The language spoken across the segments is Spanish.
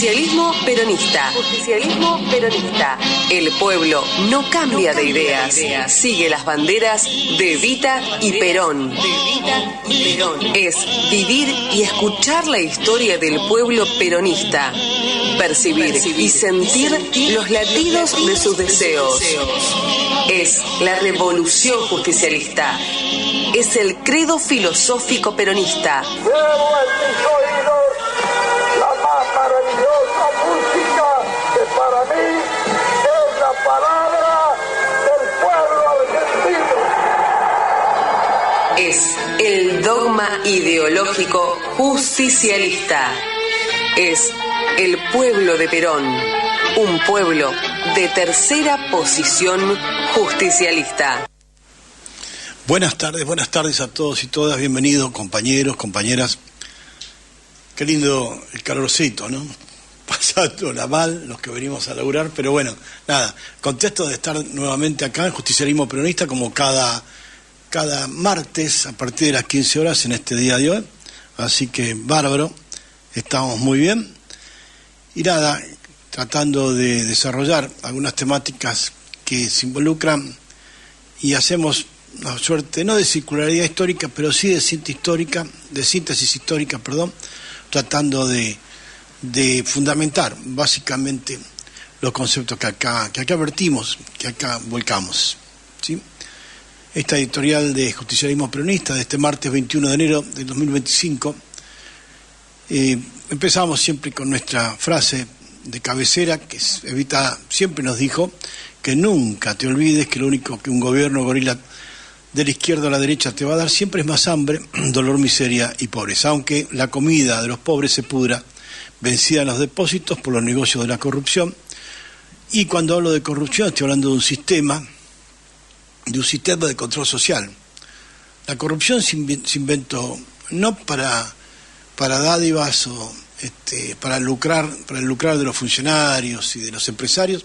Justicialismo peronista. Justicialismo peronista. El pueblo no cambia de ideas. Sigue las banderas de Evita y Perón. Es vivir y escuchar la historia del pueblo peronista. Percibir y sentir los latidos de sus deseos. Es la revolución justicialista. Es el credo filosófico peronista. Llevo en mis oídos la más maravillosa música que para mí es la palabra del pueblo argentino. Es el dogma ideológico justicialista. Es el pueblo de Perón, un pueblo de tercera posición justicialista. Buenas tardes a todos y todas, bienvenidos compañeros, compañeras. Qué lindo el calorcito, ¿no? Pasándola mal, los que venimos a laburar, pero bueno, nada, contento de estar nuevamente acá en Justicialismo Peronista como cada martes a partir de las 15 horas en este día de hoy, así que bárbaro, estamos muy bien. Y nada, tratando de desarrollar algunas temáticas que se involucran y hacemos una suerte, no de circularidad histórica, pero sí de síntesis histórica, tratando de fundamentar básicamente los conceptos que acá vertimos, que acá volcamos, ¿sí? Esta editorial de Justicialismo Peronista de este martes 21 de enero de 2025, empezamos siempre con nuestra frase de cabecera, que Evita siempre nos dijo, que nunca te olvides que lo único que un gobierno gorila de la izquierda a la derecha te va a dar siempre es más hambre, dolor, miseria y pobreza, aunque la comida de los pobres se pudra, vencida en los depósitos por los negocios de la corrupción. Y cuando hablo de corrupción estoy hablando de un sistema de control social. La corrupción se inventó no para dádivas o para lucrar de los funcionarios y de los empresarios,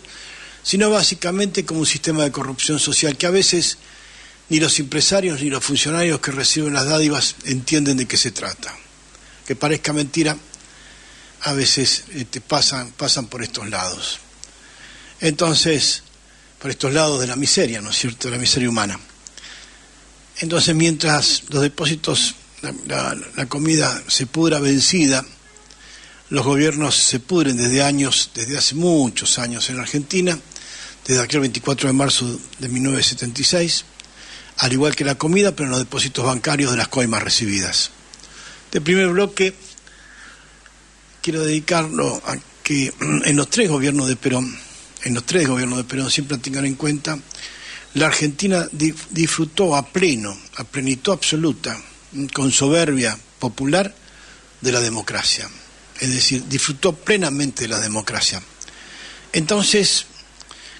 sino básicamente como un sistema de corrupción social que a veces ni los empresarios ni los funcionarios que reciben las dádivas entienden de qué se trata. Que parezca mentira, a veces pasan por estos lados. Entonces, por estos lados de la miseria, ¿no es cierto?, de la miseria humana. Entonces, mientras los depósitos, la comida se pudra vencida, los gobiernos se pudren desde hace muchos años en Argentina, desde aquel 24 de marzo de 1976, al igual que la comida, pero en los depósitos bancarios de las coimas recibidas. Este primer bloque quiero dedicarlo a que en los tres gobiernos de Perón, siempre tengan en cuenta, la Argentina disfrutó a plenitud absoluta, con soberbia popular, de la democracia. Es decir, disfrutó plenamente de la democracia. Entonces,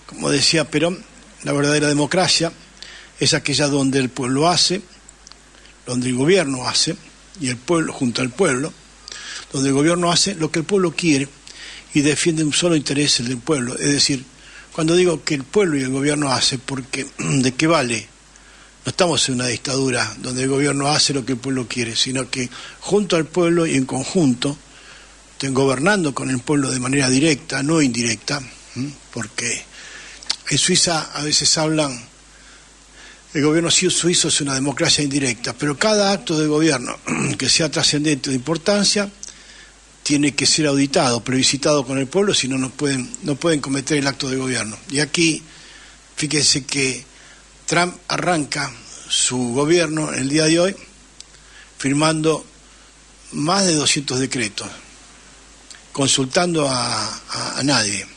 como decía Perón, la verdadera democracia es aquella donde el pueblo hace, donde el gobierno hace, y el pueblo junto al pueblo, donde el gobierno hace lo que el pueblo quiere y defiende un solo interés, el del pueblo. Es decir, cuando digo que el pueblo y el gobierno hace, porque ¿de qué vale? No estamos en una dictadura donde el gobierno hace lo que el pueblo quiere, sino que junto al pueblo y en conjunto, gobernando con el pueblo de manera directa, no indirecta, porque en Suiza a veces hablan, el gobierno suizo es una democracia indirecta, pero cada acto de gobierno que sea trascendente de importancia tiene que ser auditado, plebiscitado con el pueblo, si no, no pueden cometer el acto de gobierno. Y aquí, fíjense que Trump arranca su gobierno el día de hoy firmando más de 200 decretos, consultando a nadie.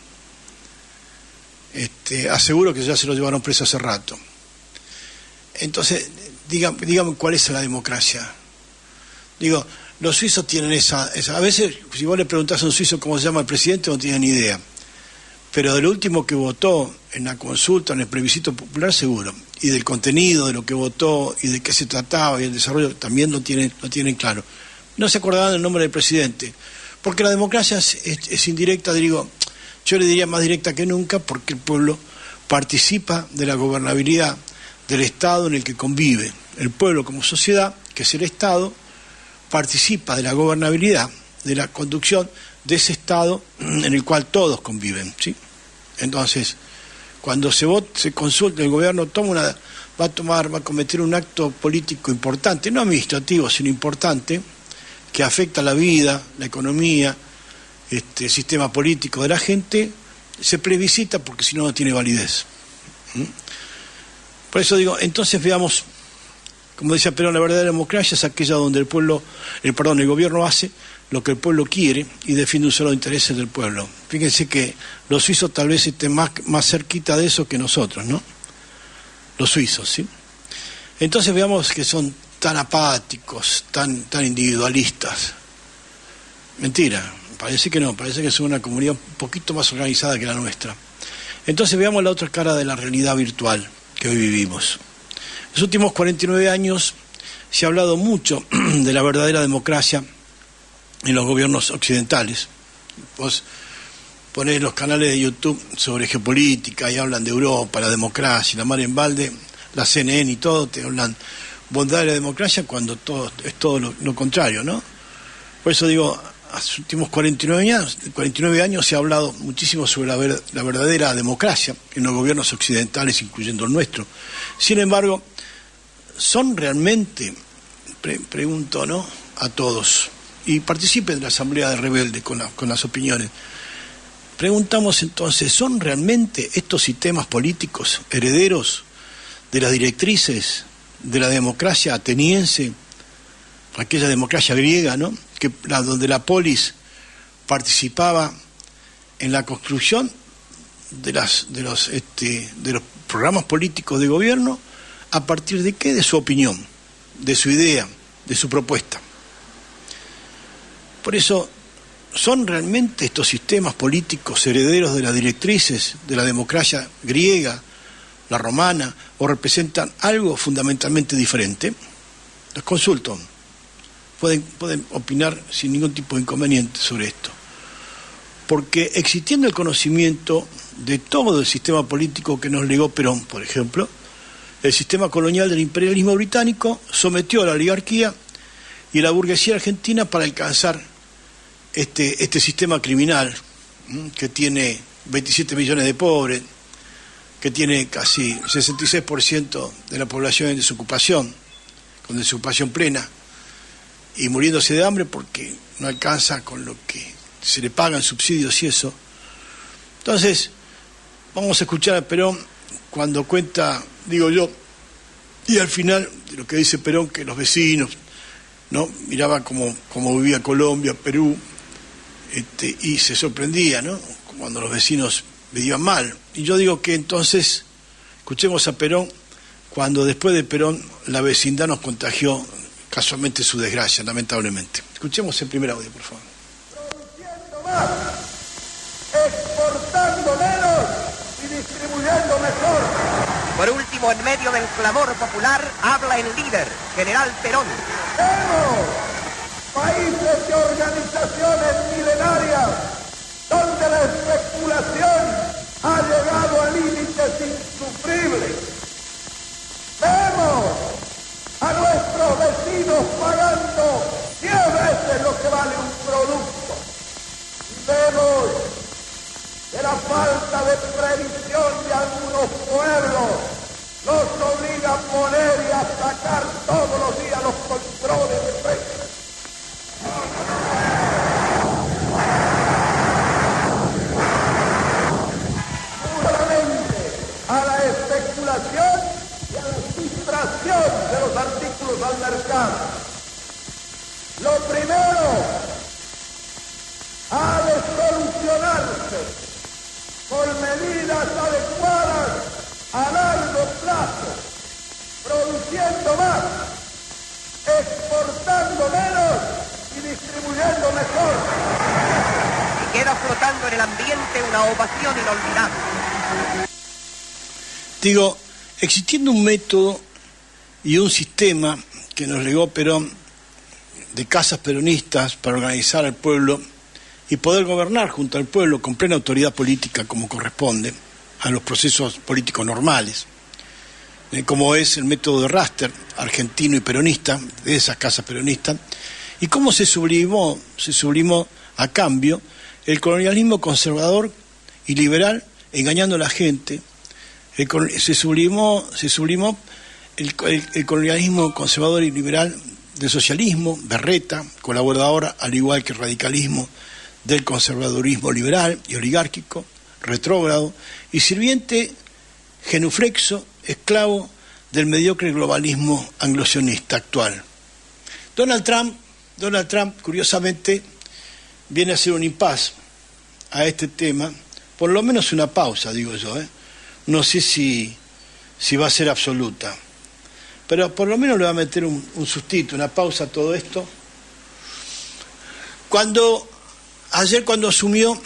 Aseguro que ya se lo llevaron preso hace rato. Entonces, dígame cuál es la democracia. Digo, los suizos tienen esa. A veces, si vos le preguntás a un suizo cómo se llama el presidente, no tienen ni idea. Pero de lo último que votó en la consulta, en el plebiscito popular, seguro. Y del contenido de lo que votó y de qué se trataba y el desarrollo, también lo tienen claro. No se acordaban del nombre del presidente. Porque la democracia es indirecta, yo le diría más directa que nunca, porque el pueblo participa de la gobernabilidad del Estado en el que convive. El pueblo como sociedad, que es el Estado, participa de la gobernabilidad de la conducción de ese Estado en el cual todos conviven, ¿sí? Entonces, cuando se consulta, el gobierno va a cometer un acto político importante, no administrativo, sino importante, que afecta la vida, la economía, el sistema político de la gente, se plebiscita porque si no, no tiene validez. Por eso digo, entonces veamos, como decía Perón, la verdadera democracia es aquella donde el gobierno hace lo que el pueblo quiere y defiende un solo interés del pueblo. Fíjense que los suizos tal vez estén más cerquita de eso que nosotros, ¿no? Los suizos, ¿sí? Entonces veamos que son tan apáticos, tan individualistas. Mentira, parece que no, parece que son una comunidad un poquito más organizada que la nuestra. Entonces veamos la otra cara de la realidad virtual que hoy vivimos. En los últimos 49 años se ha hablado mucho de la verdadera democracia en los gobiernos occidentales. Vos ponés los canales de YouTube sobre geopolítica y hablan de Europa, la democracia, la mar en balde, la CNN y todo, te hablan bondad de la democracia cuando es todo lo contrario, ¿no? Por eso digo, en los últimos 49 años se ha hablado muchísimo sobre la verdadera democracia en los gobiernos occidentales, incluyendo el nuestro. Sin embargo, ¿son realmente, pregunto, ¿no?, a todos, y participen de la Asamblea de Rebelde con las opiniones? Preguntamos entonces, ¿son realmente estos sistemas políticos herederos de las directrices de la democracia ateniense, aquella democracia griega, ¿no?, donde la polis participaba en la construcción de los programas políticos de gobierno? ¿A partir de qué? De su opinión, de su idea, de su propuesta. Por eso, ¿son realmente estos sistemas políticos herederos de las directrices de la democracia griega, la romana, o representan algo fundamentalmente diferente? Los consulto. Pueden opinar sin ningún tipo de inconveniente sobre esto. Porque existiendo el conocimiento de todo el sistema político que nos legó Perón, por ejemplo, el sistema colonial del imperialismo británico sometió a la oligarquía y a la burguesía argentina para alcanzar este sistema criminal, que tiene 27 millones de pobres, que tiene casi 66% de la población en desocupación, con desocupación plena, y muriéndose de hambre porque no alcanza con lo que se le pagan subsidios y eso. Entonces, vamos a escuchar a Perón cuando cuenta, digo yo, y al final de lo que dice Perón, que los vecinos, ¿no?, miraba cómo vivía Colombia, Perú, y se sorprendía, ¿no?, cuando los vecinos vivían mal. Y yo digo que entonces, escuchemos a Perón, cuando después de Perón la vecindad nos contagió casualmente su desgracia, lamentablemente. Escuchemos el primer audio, por favor. Produciendo más, exportando menos y distribuyendo mejor. Por último, en medio del clamor popular, habla el líder, General Perón. Vemos países y organizaciones milenarias donde la especulación ha llegado a límites insufribles. Vemos a nuestros vecinos pagando 10 veces lo que vale un producto. Vemos que la falta de previsión de algunos pueblos nos obliga a poner y a sacar todos los días los controles de precios. Solamente a la especulación y a la distracción de los artículos al mercado. Lo primero ha de solucionarse con medidas adecuadas a largo plazo, produciendo más, exportando menos y distribuyendo mejor. Y queda flotando en el ambiente una ovación inolvidable. Digo, existiendo un método y un sistema que nos legó Perón de casas peronistas para organizar al pueblo y poder gobernar junto al pueblo con plena autoridad política como corresponde a los procesos políticos normales, como es el método de Raster, argentino y peronista, de esas casas peronistas, ¿Y cómo se sublimó a cambio el colonialismo conservador y liberal, engañando a la gente? Se sublimó el colonialismo conservador y liberal del socialismo, berreta, colaboradora, al igual que el radicalismo del conservadurismo liberal y oligárquico, retrógrado, y sirviente genuflexo, esclavo del mediocre globalismo anglosionista actual. Donald Trump, curiosamente, viene a hacer un impas a este tema, por lo menos una pausa, digo yo, No sé si va a ser absoluta, pero por lo menos le va a meter un sustito, una pausa a todo esto. Ayer cuando asumió,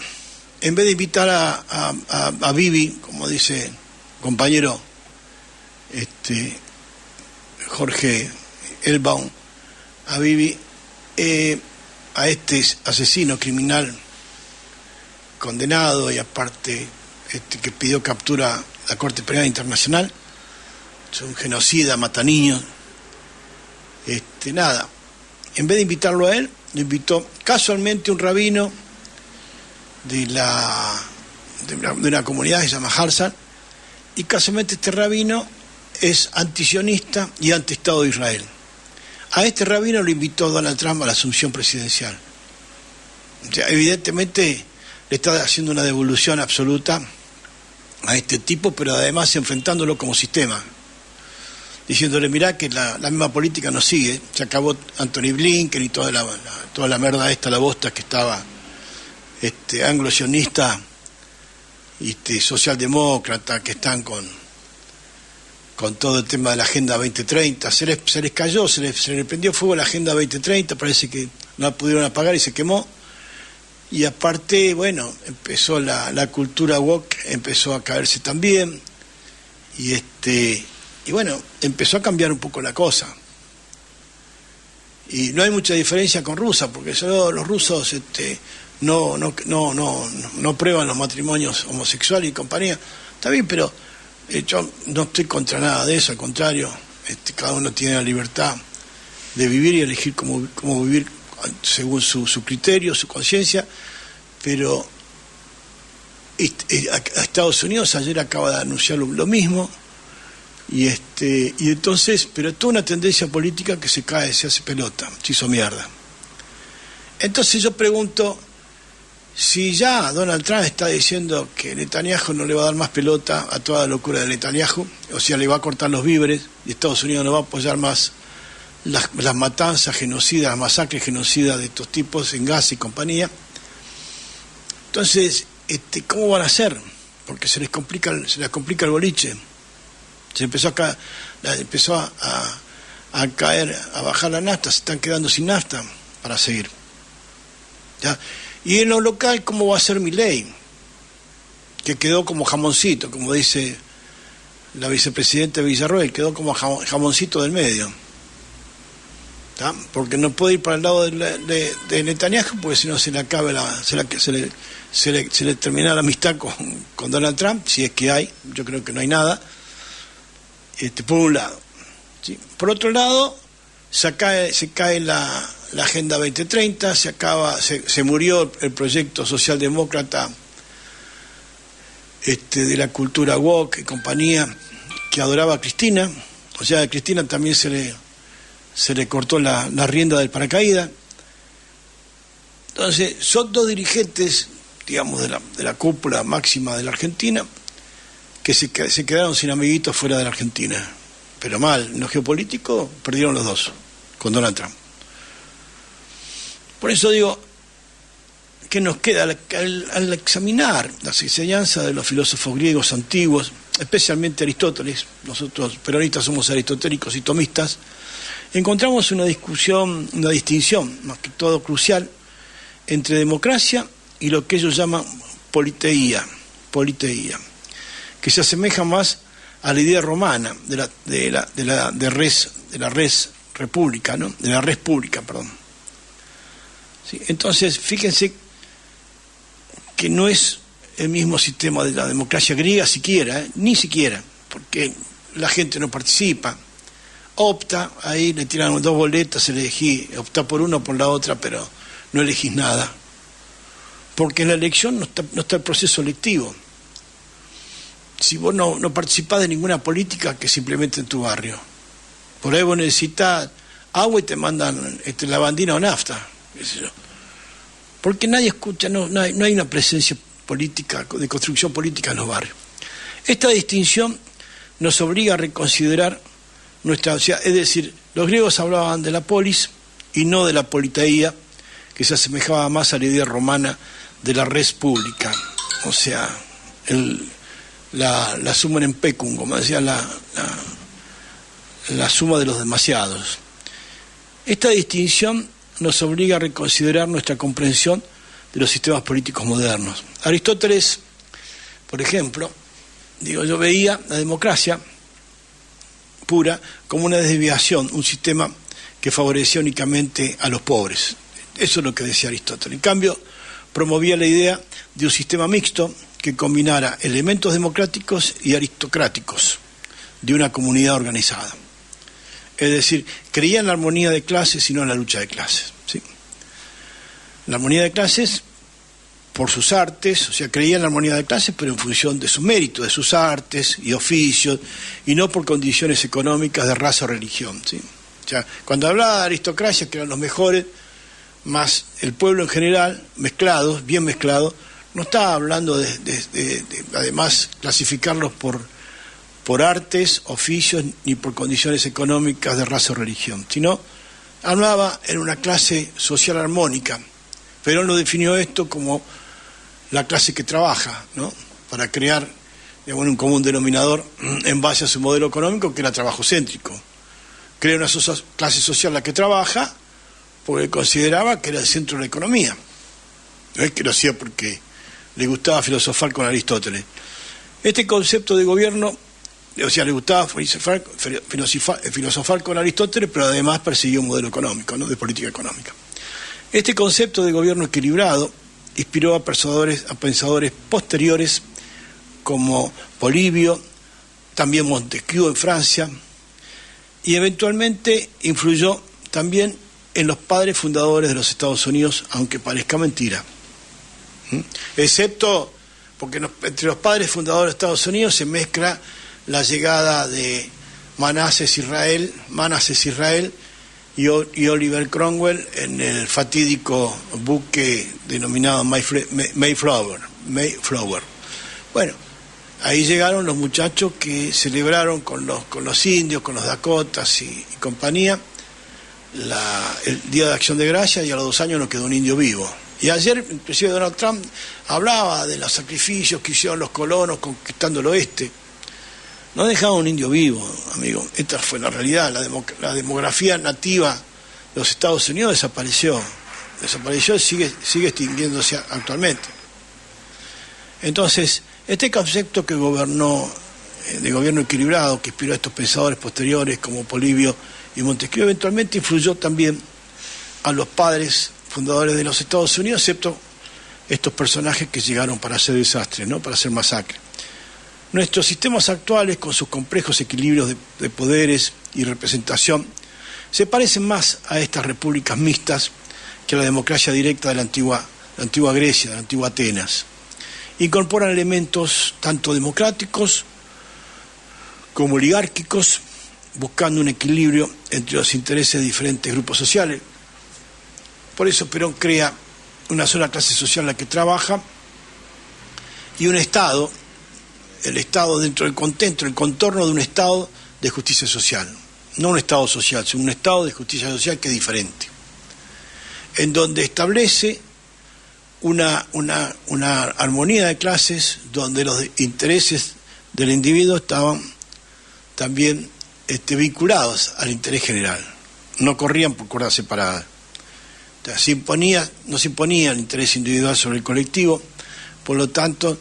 en vez de invitar a Bibi, como dice compañero Jorge Elbaum, a Bibi, a este asesino criminal condenado y aparte que pidió captura a la Corte Penal Internacional, es un genocida, mata niños, nada, en vez de invitarlo a él, lo invitó casualmente un rabino de una comunidad que se llama Harzan, y casualmente este rabino es antisionista y anti-Estado de Israel. A este rabino lo invitó Donald Trump a la asunción presidencial. O sea, evidentemente le está haciendo una devolución absoluta a este tipo, pero además enfrentándolo como sistema, diciéndole, mirá que la misma política no sigue, se acabó Anthony Blinken y toda la merda esta, la bosta que estaba anglo-sionista y socialdemócrata, que están con todo el tema de la Agenda 2030, se les cayó, se les prendió fuego la Agenda 2030, parece que no la pudieron apagar y se quemó. Y aparte, bueno, empezó la cultura woke, empezó a caerse también, y bueno, empezó a cambiar un poco la cosa. Y no hay mucha diferencia con Rusia, porque los rusos no prueban los matrimonios homosexuales y compañía. Está bien, pero yo no estoy contra nada de eso, al contrario, cada uno tiene la libertad de vivir y elegir cómo vivir según su criterio, su conciencia, pero a Estados Unidos ayer acaba de anunciar lo mismo, y entonces, pero toda una tendencia política que se cae, se hace pelota, se hizo mierda. Entonces yo pregunto, si ya Donald Trump está diciendo que Netanyahu no le va a dar más pelota a toda la locura de Netanyahu, o sea, le va a cortar los víveres, y Estados Unidos no va a apoyar más las matanzas genocidas, las masacres genocidas de estos tipos en Gaza y compañía, entonces, ¿cómo van a hacer? Porque se les complica el boliche. Se empezó a caer, a bajar la nafta, se están quedando sin nafta para seguir. ¿Ya? Y en lo local, ¿cómo va a ser Milei? Que quedó como jamoncito, como dice la vicepresidenta Villarroel, quedó como jamoncito del medio. ¿Tá? Porque no puede ir para el lado de Netanyahu, porque si no se le acaba se le termina la amistad con Donald Trump, si es que hay, yo creo que no hay nada, por un lado. ¿Sí? Por otro lado, se cae la Agenda 2030, se murió el proyecto socialdemócrata de la cultura woke y compañía, que adoraba a Cristina. O sea, a Cristina también se le cortó la rienda del paracaídas. Entonces, son dos dirigentes, digamos, de la cúpula máxima de la Argentina, que se quedaron sin amiguitos fuera de la Argentina. Pero mal, en lo geopolítico perdieron los dos, con Donald Trump. Por eso digo, ¿qué nos queda? Al examinar las enseñanzas de los filósofos griegos antiguos, especialmente Aristóteles, nosotros peronistas somos aristotélicos y tomistas, encontramos una distinción, más que todo crucial, entre democracia y lo que ellos llaman politeía, que se asemeja más a la idea romana de la res pública, perdón. ¿Sí? Entonces, fíjense que no es el mismo sistema de la democracia griega siquiera, ni siquiera, porque la gente no participa, opta, ahí le tiran 2 boletas, elegí, opta por una o por la otra, pero no elegís nada. Porque en la elección no está el proceso electivo. Si vos no participás de ninguna política que simplemente en tu barrio. Por ahí vos necesitas agua y te mandan lavandina o nafta, qué sé yo. Porque nadie escucha, no hay una presencia política, de construcción política en los barrios. Esta distinción nos obliga a reconsiderar nuestra sociedad. Es decir, los griegos hablaban de la polis y no de la politeía, que se asemejaba más a la idea romana de la res pública. O sea, la suma en pecum, como decía la suma de los demasiados. Esta distinción nos obliga a reconsiderar nuestra comprensión de los sistemas políticos modernos. Aristóteles, por ejemplo, yo veía la democracia pura como una desviación, un sistema que favorecía únicamente a los pobres. Eso es lo que decía Aristóteles. En cambio, promovía la idea de un sistema mixto que combinara elementos democráticos y aristocráticos de una comunidad organizada. Es decir, creía en la armonía de clases y no en la lucha de clases, ¿sí? La armonía de clases por sus artes, o sea, creía en la armonía de clases, pero en función de sus méritos, de sus artes y oficios, y no por condiciones económicas de raza o religión, ¿sí? O sea, cuando hablaba de aristocracia, que eran los mejores, más el pueblo en general, mezclados, bien mezclados, no estaba hablando de además clasificarlos por artes, oficios, ni por condiciones económicas de raza o religión, sino hablaba en una clase social armónica. Perón lo definió esto como la clase que trabaja, ¿no? Para crear, digamos, un común denominador en base a su modelo económico, que era trabajo céntrico. Crea una clase social la que trabaja, porque consideraba que era el centro de la economía. No es que lo hacía porque le gustaba filosofar con Aristóteles. Este concepto de gobierno, o sea, le gustaba filosofar con Aristóteles, pero además persiguió un modelo económico, ¿no? De política económica. Este concepto de gobierno equilibrado inspiró a pensadores posteriores como Polibio, también Montesquieu en Francia, y eventualmente influyó también en los padres fundadores de los Estados Unidos, aunque parezca mentira. Excepto porque entre los padres fundadores de Estados Unidos se mezcla la llegada de Manasseh Israel y Oliver Cromwell en el fatídico buque denominado Mayflower. Bueno, ahí llegaron los muchachos que celebraron con los indios, con los dakotas y compañía, el Día de Acción de Gracias, y a los 2 años no quedó un indio vivo. Y ayer, inclusive Donald Trump hablaba de los sacrificios que hicieron los colonos conquistando el oeste. No dejaban un indio vivo, amigo. Esta fue la realidad. La demografía nativa de los Estados Unidos desapareció y sigue extinguiéndose actualmente. Entonces, este concepto de gobierno equilibrado, que inspiró a estos pensadores posteriores como Polibio y Montesquieu, eventualmente influyó también a los padres fundadores de los Estados Unidos, excepto estos personajes que llegaron para hacer desastres, ¿no? Para hacer masacres. Nuestros sistemas actuales, con sus complejos equilibrios de poderes y representación, se parecen más a estas repúblicas mixtas que a la democracia directa de la antigua Grecia, de la antigua Atenas. Incorporan elementos tanto democráticos como oligárquicos, buscando un equilibrio entre los intereses de diferentes grupos sociales. Por eso Perón crea una sola clase social en la que trabaja y un Estado, el Estado dentro del contexto, el contorno de un Estado de justicia social. No un Estado social, sino un Estado de justicia social que es diferente. En donde establece una armonía de clases, donde los intereses del individuo estaban también vinculados al interés general. No corrían por cuerdas separadas. O sea, no se imponía el interés individual sobre el colectivo, por lo tanto,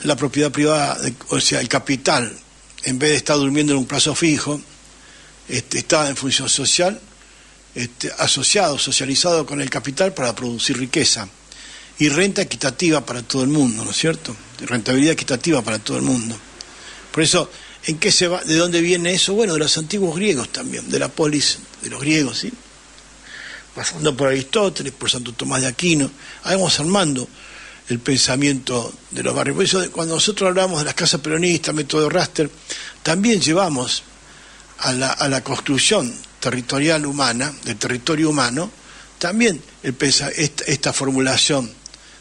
la propiedad privada, o sea, el capital, en vez de estar durmiendo en un plazo fijo, estaba en función social, socializado con el capital para producir riqueza y renta equitativa para todo el mundo, ¿no es cierto? Rentabilidad equitativa para todo el mundo. Por eso ¿En qué se va? ¿De dónde viene eso? Bueno, de los antiguos griegos también, de la polis de los griegos, ¿sí? Pasando por Aristóteles, por Santo Tomás de Aquino, vamos armando el pensamiento de los barrios. Por eso, cuando nosotros hablamos de las casas peronistas, método Raster, también llevamos a la construcción territorial humana, del territorio humano, también esta formulación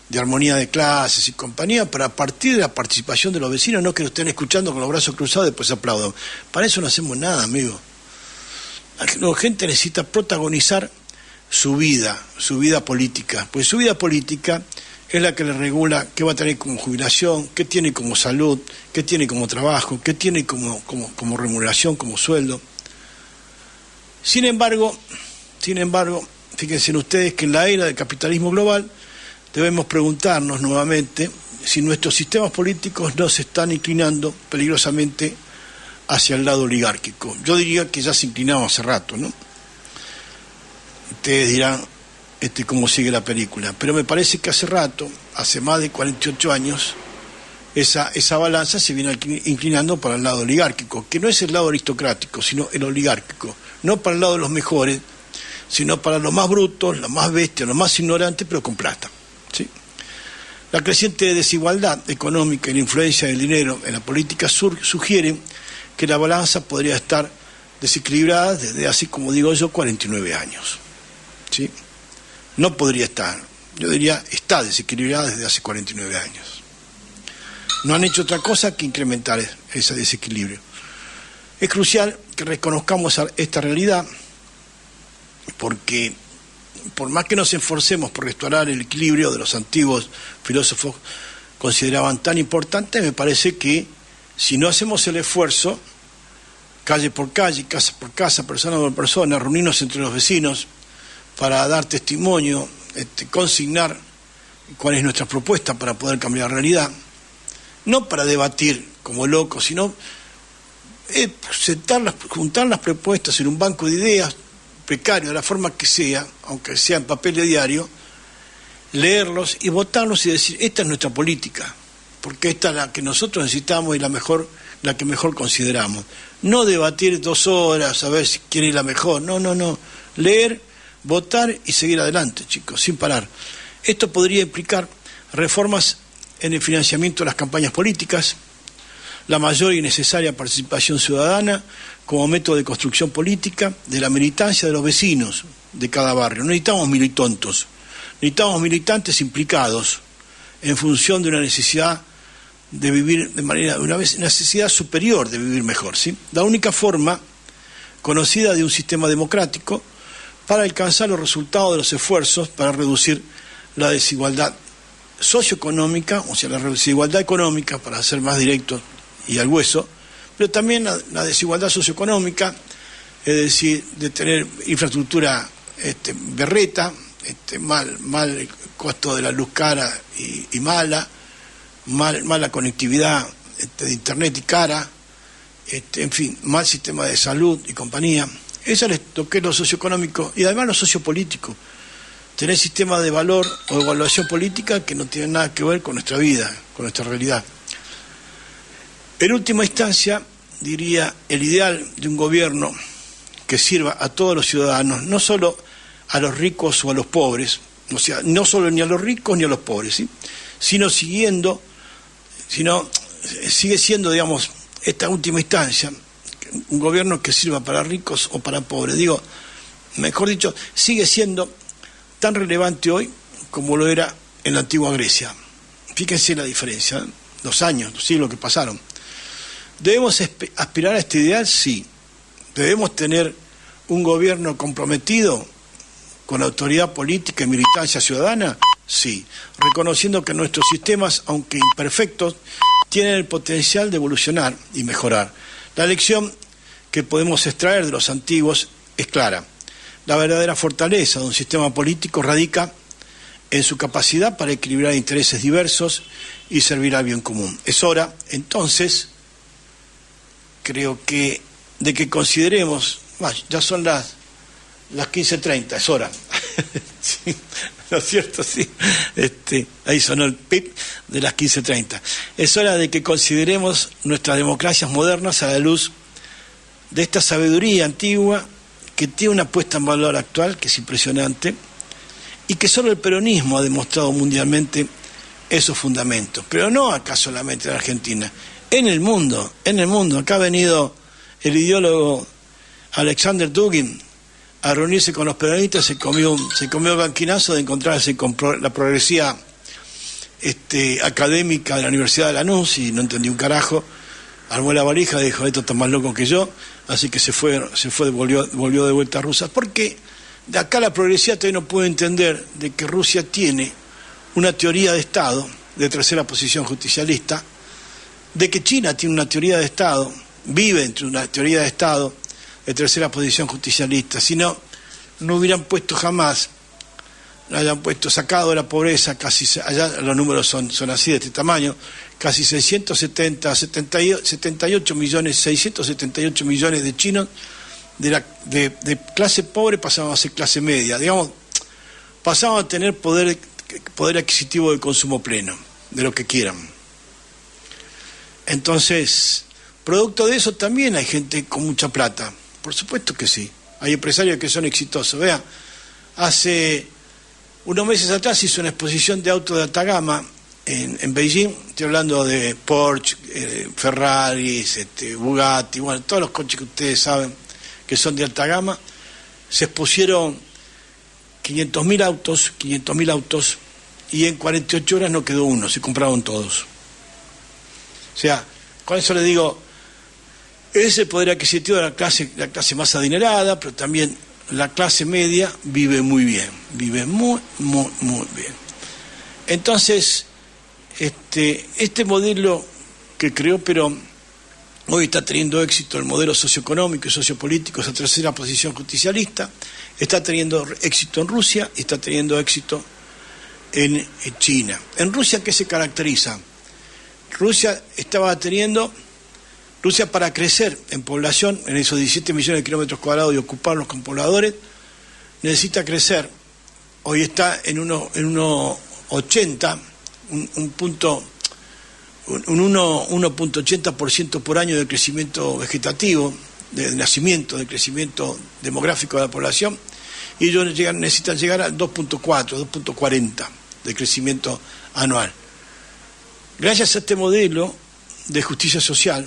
de armonía de clases y compañía, para partir de la participación de los vecinos, no que lo estén escuchando con los brazos cruzados y después aplaudan. Para eso no hacemos nada, amigo. La gente necesita protagonizar su vida política, pues su vida política es la que le regula qué va a tener como jubilación, qué tiene como salud, qué tiene como trabajo, qué tiene como remuneración, como sueldo. Sin embargo, fíjense ustedes que en la era del capitalismo global debemos preguntarnos nuevamente si nuestros sistemas políticos no se están inclinando peligrosamente hacia el lado oligárquico. Yo diría que ya se inclinaba hace rato, ¿no? Ustedes dirán cómo sigue la película, pero me parece que hace rato, hace más de 48 años, esa balanza se viene inclinando para el lado oligárquico, que no es el lado aristocrático, sino el oligárquico, no para el lado de los mejores, sino para los más brutos, los más bestias, los más ignorantes, pero con plata, ¿sí? La creciente desigualdad económica y la influencia del dinero en la política sugieren que la balanza podría estar desequilibrada desde hace, como digo yo, 49 años. ¿Sí? No podría estar, yo diría, está desequilibrada desde hace 49 años. No han hecho otra cosa que incrementar ese desequilibrio. Es crucial que reconozcamos esta realidad, porque por más que nos esforcemos por restaurar el equilibrio de los antiguos filósofos consideraban tan importante, me parece que si no hacemos el esfuerzo, calle por calle, casa por casa, persona por persona, reunirnos entre los vecinos para dar testimonio, consignar cuál es nuestra propuesta para poder cambiar la realidad, no para debatir como locos, sino juntar las propuestas en un banco de ideas precario, de la forma que sea, aunque sea en papel de diario, leerlos y votarlos y decir, esta es nuestra política, porque esta es la que nosotros necesitamos y la que mejor consideramos. No debatir 2 horas a ver quién es la mejor, no. Leer, votar y seguir adelante, chicos, sin parar. Esto podría implicar reformas en el financiamiento de las campañas políticas, la mayor y necesaria participación ciudadana como método de construcción política de la militancia de los vecinos de cada barrio. No necesitamos militontos, necesitamos militantes implicados en función de una necesidad de vivir una necesidad superior de vivir mejor, ¿sí? La única forma conocida de un sistema democrático para alcanzar los resultados de los esfuerzos para reducir la desigualdad socioeconómica, o sea, la desigualdad económica, para ser más directos y al hueso, pero también la desigualdad socioeconómica, es decir, de tener infraestructura berreta, mal costo de la luz cara y mala conectividad de internet y cara, en fin, mal sistema de salud y compañía. Eso es lo que es lo socioeconómico y además lo sociopolítico. Tener sistema de valor o evaluación política que no tiene nada que ver con nuestra vida, con nuestra realidad. En última instancia, diría, el ideal de un gobierno que sirva a todos los ciudadanos, no solo a los ricos o a los pobres, o sea, no solo ni a los ricos ni a los pobres, ¿sí? Sigue siendo, digamos, esta última instancia, un gobierno que sirva para ricos o para pobres. Digo, mejor dicho, sigue siendo tan relevante hoy como lo era en la antigua Grecia. Fíjense la diferencia, los siglos que pasaron. ¿Debemos aspirar a este ideal? Sí. ¿Debemos tener un gobierno comprometido con autoridad política y militancia ciudadana? Sí. Reconociendo que nuestros sistemas, aunque imperfectos, tienen el potencial de evolucionar y mejorar. La lección que podemos extraer de los antiguos es clara. La verdadera fortaleza de un sistema político radica en su capacidad para equilibrar intereses diversos y servir al bien común. Es hora, entonces, creo que, de que consideremos, ya son las 15:30, es hora. Sí, ¿no es cierto? Sí. Ahí sonó el pip. de las 15:30. Es hora de que consideremos nuestras democracias modernas a la luz de esta sabiduría antigua que tiene una puesta en valor actual que es impresionante y que solo el peronismo ha demostrado mundialmente esos fundamentos, pero no acá solamente en Argentina, en el mundo. Acá ha venido el ideólogo Alexander Dugin a reunirse con los peronistas, se comió el banquinazo de encontrarse con la progresía académica de la Universidad de Lanús y no entendí un carajo, armó la valija y dijo, esto está más loco que yo, así que volvió de vuelta a Rusia, porque de acá la progresía todavía no puede entender de que Rusia tiene una teoría de Estado de tercera posición justicialista, de que China tiene una teoría de Estado, vive entre una teoría de Estado de tercera posición justicialista, si no, no hubieran puesto jamás, no hayan puesto sacado de la pobreza, casi, allá los números son así de este tamaño, casi 678 millones de chinos de clase pobre pasaban a ser clase media, digamos, pasaban a tener poder adquisitivo de consumo pleno, de lo que quieran. Entonces, producto de eso también hay gente con mucha plata, por supuesto que sí, hay empresarios que son exitosos. Vea, hace unos meses atrás hizo una exposición de autos de alta gama en Beijing, estoy hablando de Porsche, Ferraris, Bugatti, bueno, todos los coches que ustedes saben que son de alta gama. Se expusieron 500.000 autos, y en 48 horas no quedó uno, se compraron todos. O sea, con eso le digo, es el poder adquisitivo de la clase más adinerada, pero también la clase media vive muy bien, vive muy bien. Entonces, este modelo que creó Perón hoy está teniendo éxito, el modelo socioeconómico y sociopolítico, esa tercera posición justicialista, está teniendo éxito en Rusia y está teniendo éxito en China. En Rusia, ¿qué se caracteriza? Rusia para crecer en población, en esos 17 millones de kilómetros cuadrados y ocuparlos con pobladores, necesita crecer. Hoy está en 1.80, un 1.80% por año de crecimiento vegetativo, de nacimiento, de crecimiento demográfico de la población, y ellos necesitan llegar al 2.40 de crecimiento anual. Gracias a este modelo de justicia social,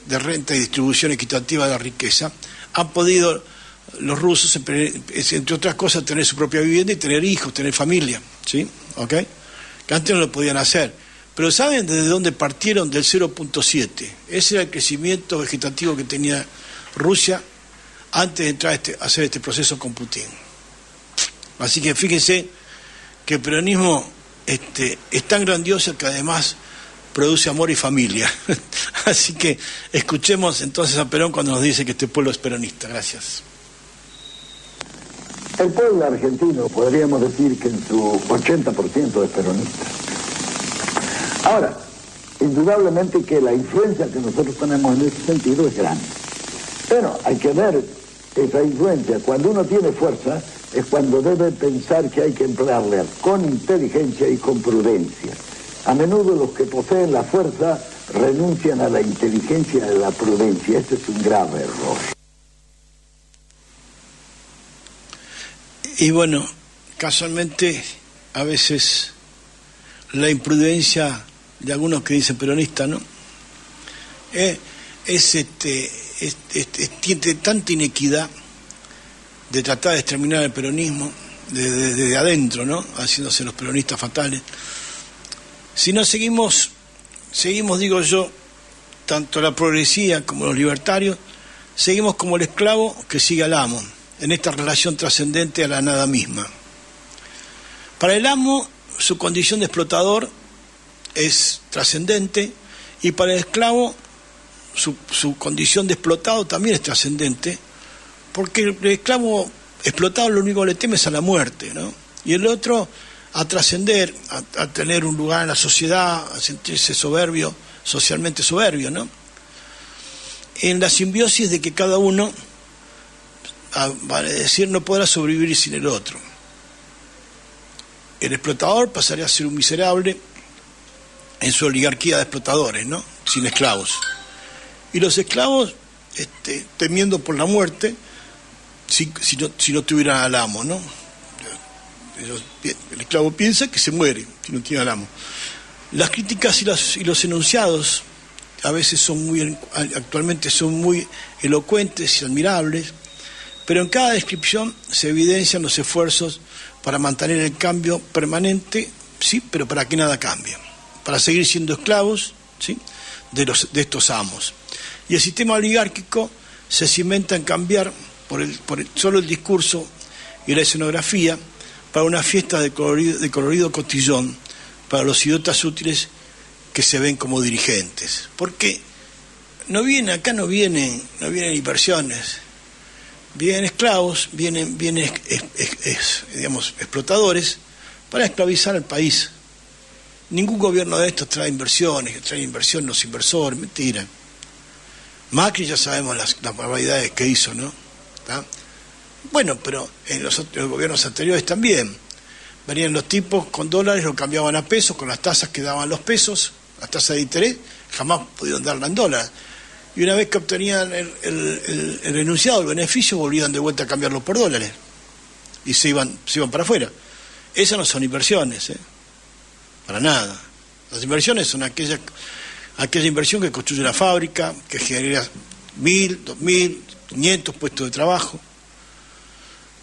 de renta y distribución equitativa de la riqueza, han podido los rusos, entre otras cosas, tener su propia vivienda y tener hijos, tener familia, ¿sí? ¿Ok? Que antes no lo podían hacer. Pero ¿saben desde dónde partieron? Del 0.7. Ese era el crecimiento vegetativo que tenía Rusia antes de entrar a hacer este proceso con Putin. Así que fíjense que el peronismo es tan grandioso que además produce amor y familia. Así que escuchemos entonces a Perón cuando nos dice que este pueblo es peronista. Gracias. El pueblo argentino podríamos decir que en su 80% es peronista. Ahora, indudablemente que la influencia que nosotros tenemos en ese sentido es grande. Pero hay que ver esa influencia. Cuando uno tiene fuerza es cuando debe pensar que hay que emplearla con inteligencia y con prudencia. A menudo los que poseen la fuerza renuncian a la inteligencia y a la prudencia. Este es un grave error. Y bueno, casualmente a veces la imprudencia de algunos que dicen peronistas, ¿no? Tiene tanta inequidad de tratar de exterminar el peronismo desde adentro, ¿no? Haciéndose los peronistas fatales. Si no seguimos, digo yo, tanto la progresía como los libertarios, seguimos como el esclavo que sigue al amo, en esta relación trascendente a la nada misma. Para el amo, su condición de explotador es trascendente, y para el esclavo su condición de explotado también es trascendente, porque el esclavo explotado lo único que le teme es a la muerte, ¿no? Y el otro a trascender, a tener un lugar en la sociedad, a sentirse soberbio, socialmente soberbio, ¿no? En la simbiosis de que cada uno, vale decir, no podrá sobrevivir sin el otro. El explotador pasaría a ser un miserable en su oligarquía de explotadores, ¿no? Sin esclavos. Y los esclavos, temiendo por la muerte, si no tuvieran al amo, ¿no? El esclavo piensa que se muere si no tiene al amo. Las críticas y los enunciados a veces actualmente son muy elocuentes y admirables, pero en cada descripción se evidencian los esfuerzos para mantener el cambio permanente, sí, pero para que nada cambie, para seguir siendo esclavos, ¿sí?, de estos amos. Y el sistema oligárquico se cimenta en cambiar por solo el discurso y la escenografía para una fiesta de colorido cotillón para los idiotas útiles que se ven como dirigentes. Porque acá no vienen inversiones, vienen esclavos, vienen digamos, explotadores para esclavizar al país. Ningún gobierno de estos trae inversiones, que traen inversión los inversores, mentira. Macri ya sabemos las barbaridades que hizo, ¿no? ¿Tá? Bueno, pero en los gobiernos anteriores también. Venían los tipos con dólares, lo cambiaban a pesos, con las tasas que daban los pesos, las tasas de interés, jamás pudieron darla en dólares. Y una vez que obtenían el enunciado, el beneficio, volvían de vuelta a cambiarlo por dólares. Y se iban para afuera. Esas no son inversiones, para nada. Las inversiones son aquella inversión que construye la fábrica, que genera 1.000, 2.000, 500 puestos de trabajo.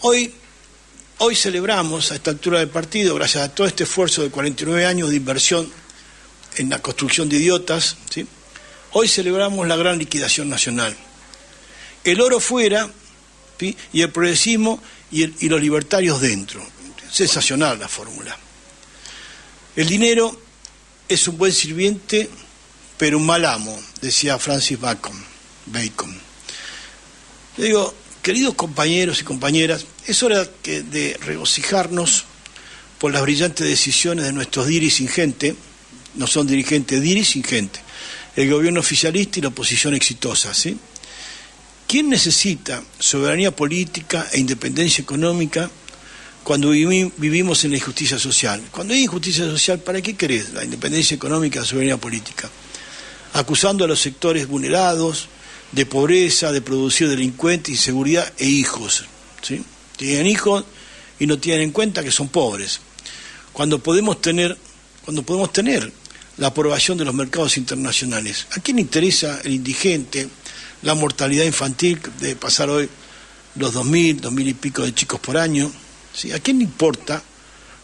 Hoy celebramos a esta altura del partido, gracias a todo este esfuerzo de 49 años de inversión en la construcción de idiotas, ¿sí? Hoy celebramos la gran liquidación nacional. El oro fuera, ¿sí?, y el progresismo y los libertarios dentro. Sensacional la fórmula. El dinero es un buen sirviente, pero un mal amo, decía Francis Bacon. Le digo, queridos compañeros y compañeras, es hora de regocijarnos por las brillantes decisiones de nuestros diris sin gente, no son dirigentes, diris sin gente, el gobierno oficialista y la oposición exitosa, ¿sí? ¿Quién necesita soberanía política e independencia económica cuando vivimos en la injusticia social? Cuando hay injusticia social, ¿para qué querés la independencia económica y la soberanía política? Acusando a los sectores vulnerados de pobreza, de producir delincuentes, inseguridad e hijos, ¿sí? Tienen hijos y no tienen en cuenta que son pobres. Cuando podemos tener la aprobación de los mercados internacionales, ¿a quién interesa el indigente, la mortalidad infantil de pasar hoy los 2.000 y pico de chicos por año? ¿Sí? ¿A quién le importa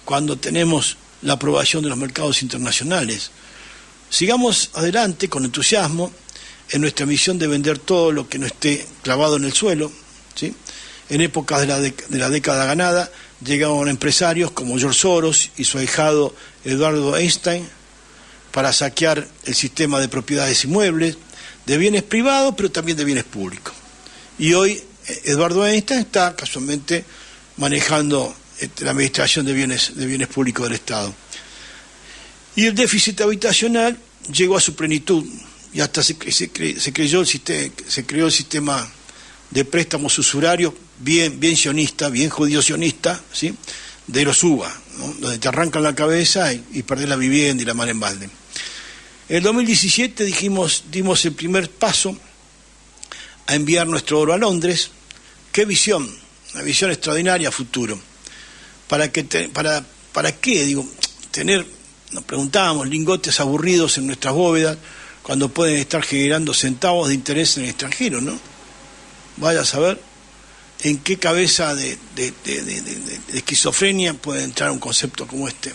cuando tenemos la aprobación de los mercados internacionales? Sigamos adelante con entusiasmo en nuestra misión de vender todo lo que no esté clavado en el suelo, ¿sí? En épocas de la década ganada llegaban empresarios como George Soros y su ahijado Eduardo Einstein para saquear el sistema de propiedades inmuebles, de bienes privados, pero también de bienes públicos. Y hoy Eduardo Einstein está casualmente manejando la administración de bienes públicos del Estado. Y el déficit habitacional llegó a su plenitud, y hasta se creó el sistema de préstamos usurarios bien sionista, bien judío sionista, ¿sí?, de los UBA, ¿no?, donde te arrancan la cabeza y perdés la vivienda y la mala en balde. En el 2017 dimos el primer paso a enviar nuestro oro a Londres. ¡Qué visión! Una visión extraordinaria a futuro. ¿Para qué? Digo, nos preguntábamos, lingotes aburridos en nuestras bóvedas cuando pueden estar generando centavos de interés en el extranjero, ¿no? Vaya a saber en qué cabeza de esquizofrenia puede entrar un concepto como este.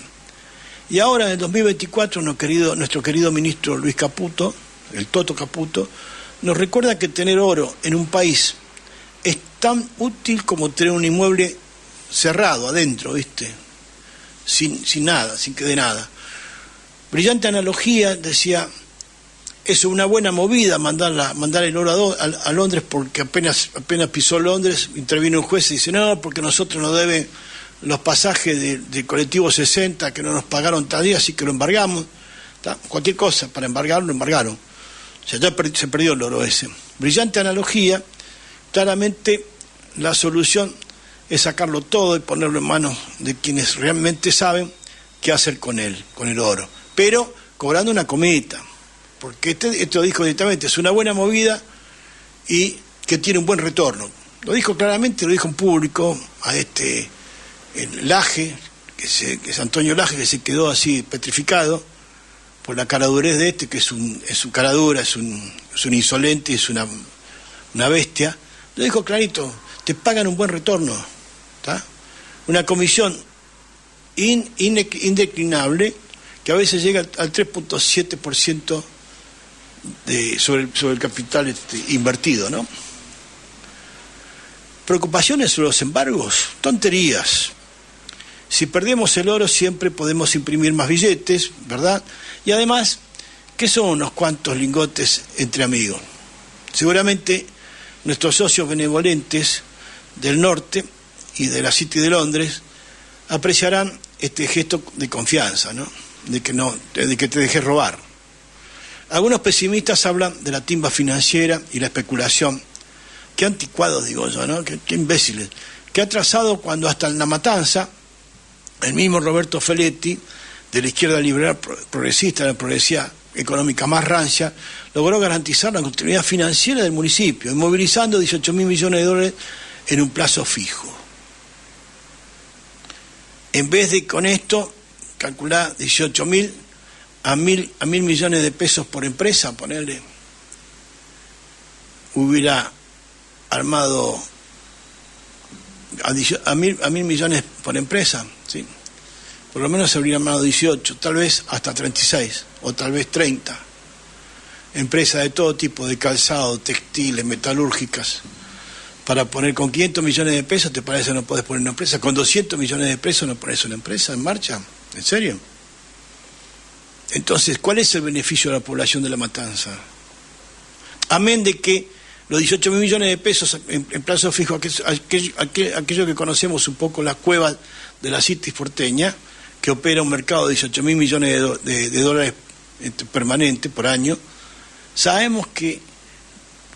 Y ahora, en el 2024, nuestro querido ministro Luis Caputo, el Toto Caputo, nos recuerda que tener oro en un país es tan útil como tener un inmueble cerrado adentro, ¿viste? Sin nada, sin que dé nada. Brillante analogía, decía, es una buena movida mandar el oro a Londres, porque apenas pisó Londres, intervino un juez y dice, no, porque nosotros nos deben los pasajes de colectivo 60 que no nos pagaron tal día, así que lo embargamos. ¿Tá? Cualquier cosa, para embargarlo, lo embargaron. O sea, ya se perdió el oro ese. Brillante analogía, claramente la solución es sacarlo todo y ponerlo en manos de quienes realmente saben qué hacer con el oro. Pero cobrando una cometa, porque esto dijo directamente, es una buena movida y que tiene un buen retorno. Lo dijo claramente, lo dijo en público a el Laje, que es Antonio Laje, que se quedó así petrificado por la caradurez de que es un cara dura, es un insolente, es una bestia. Lo dijo clarito, te pagan un buen retorno, ¿tá? Una comisión indeclinable que a veces llega al 3.7% sobre el capital invertido, ¿no? Preocupaciones sobre los embargos, tonterías. Si perdemos el oro siempre podemos imprimir más billetes, ¿verdad? Y además, ¿qué son unos cuantos lingotes entre amigos? Seguramente nuestros socios benevolentes del norte y de la City de Londres apreciarán este gesto de confianza, ¿no? De que te dejes robar. Algunos pesimistas hablan de la timba financiera y la especulación. Qué anticuados, digo yo, ¿no? Qué imbéciles. Que ha trazado cuando hasta en La Matanza, el mismo Roberto Feletti, de la izquierda liberal progresista, de la progresía económica más rancia, logró garantizar la continuidad financiera del municipio, inmovilizando 18.000 millones de dólares en un plazo fijo. En vez de con esto, calcular 18.000 a 1.000 millones de pesos por empresa, ponerle, hubiera armado a 1.000 millones por empresa, ¿sí? Por lo menos se habría armado 18, tal vez hasta 36, o tal vez 30. Empresas de todo tipo, de calzado, textiles, metalúrgicas, para poner con 500 millones de pesos, ¿te parece que no podés poner una empresa? Con 200 millones de pesos no pones una empresa en marcha, ¿en serio? Entonces, ¿cuál es el beneficio de la población de La Matanza? Amén de que los 18.000 millones de pesos en plazo fijo, aquello que conocemos un poco, las cuevas de la City porteña, que opera un mercado de 18.000 millones de dólares permanente por año, sabemos que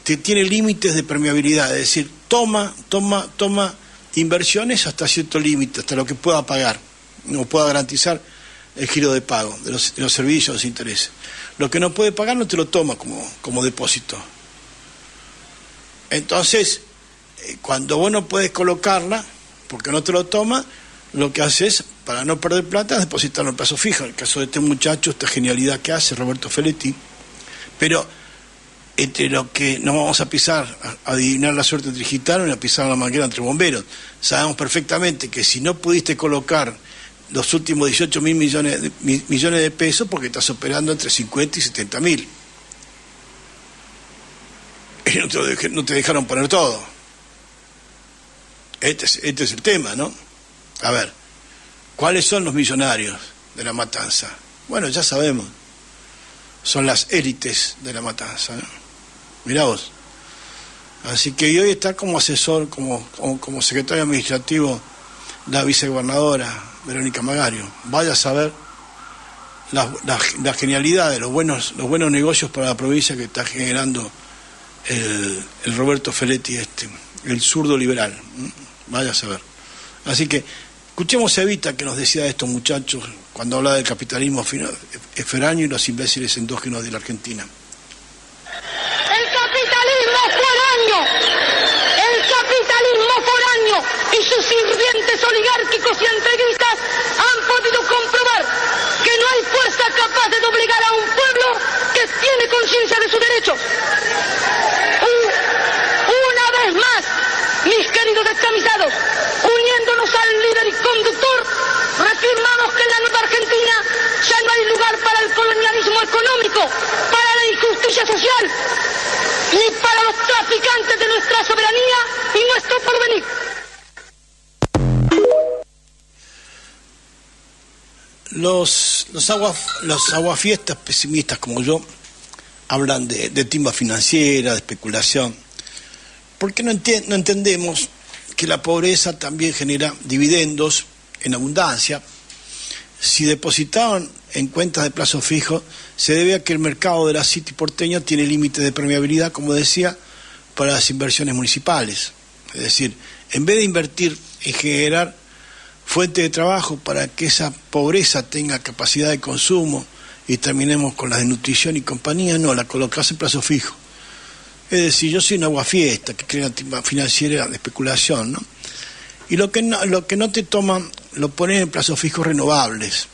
tiene límites de permeabilidad, es decir, toma inversiones hasta cierto límite, hasta lo que pueda pagar, no pueda garantizar el giro de pago de los servicios, los intereses. Lo que no puede pagar no te lo toma como depósito. Entonces, cuando vos no puedes colocarla, porque no te lo toma, lo que haces, para no perder plata, es depositarlo en plazo fijo. En el caso de este muchacho, esta genialidad que hace Roberto Feletti. Pero entre lo que no vamos a pisar, a adivinar la suerte entre gitanos y a pisar la manguera entre bomberos. Sabemos perfectamente que si no pudiste colocar los últimos 18.000 millones de pesos, porque estás operando entre 50 y 70.000. Y no te dejaron poner todo. Este es el tema, ¿no? A ver, ¿cuáles son los millonarios de La Matanza? Bueno, ya sabemos, son las élites de La Matanza, ¿no? Mirá vos. Así que hoy está como asesor, como secretario administrativo, la vicegobernadora Verónica Magario. Vaya a saber la genialidad de los buenos negocios para la provincia que está generando el Roberto Feletti, el zurdo liberal. Vaya a saber. Así que escuchemos a Evita que nos decía de estos muchachos cuando habla del capitalismo eferaño y los imbéciles endógenos de la Argentina. El capitalismo foráneo y sus sirvientes oligárquicos y entreguistas han podido comprobar que no hay fuerza capaz de doblegar a un pueblo que tiene conciencia de sus derechos. Una vez más, mis queridos descamisados, uniéndonos al líder y conductor, reafirmamos que en la nueva Argentina ya no hay lugar para el colonialismo económico, para la injusticia social, ni para los traficantes de nuestra soberanía y nuestro porvenir. Los aguafiestas pesimistas como yo hablan de timba financiera, de especulación, porque no entendemos que la pobreza también genera dividendos en abundancia. Si depositaban en cuentas de plazo fijo, se debe a que el mercado de la City porteña tiene límites de permeabilidad, como decía, para las inversiones municipales. Es decir, en vez de invertir en generar fuente de trabajo para que esa pobreza tenga capacidad de consumo y terminemos con las de nutrición y compañía, no, la colocás en plazo fijo. Es decir, yo soy una aguafiesta que crea una financiera de especulación, ¿no? Y lo que no te toman, lo ponen en plazos fijos renovables.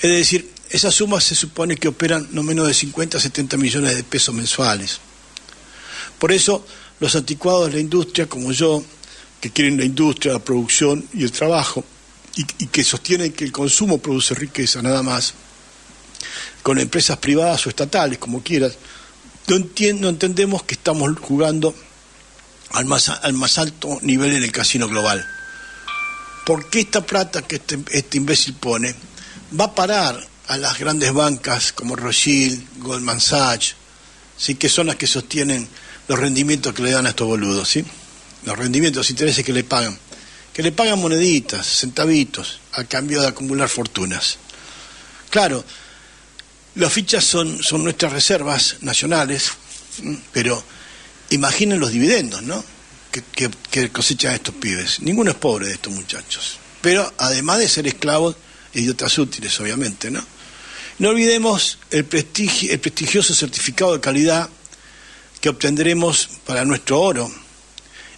Es decir, esas sumas se supone que operan no menos de 50 a 70 millones de pesos mensuales. Por eso, los anticuados de la industria, como yo, que quieren la industria, la producción y el trabajo, y que sostienen que el consumo produce riqueza, nada más, con empresas privadas o estatales, como quieras, no entendemos que estamos jugando al más alto nivel en el casino global. Porque esta plata que este imbécil pone va a parar a las grandes bancas como Rothschild, Goldman Sachs, ¿sí? Que son las que sostienen los rendimientos que le dan a estos boludos, ¿sí? Los rendimientos, los intereses que le pagan moneditas, centavitos, a cambio de acumular fortunas. Claro, las fichas son nuestras reservas nacionales, pero imaginen los dividendos, ¿no? Que cosechan estos pibes. Ninguno es pobre de estos muchachos. Pero además de ser esclavos, idiotas útiles, obviamente, ¿no? No olvidemos el prestigioso certificado de calidad que obtendremos para nuestro oro.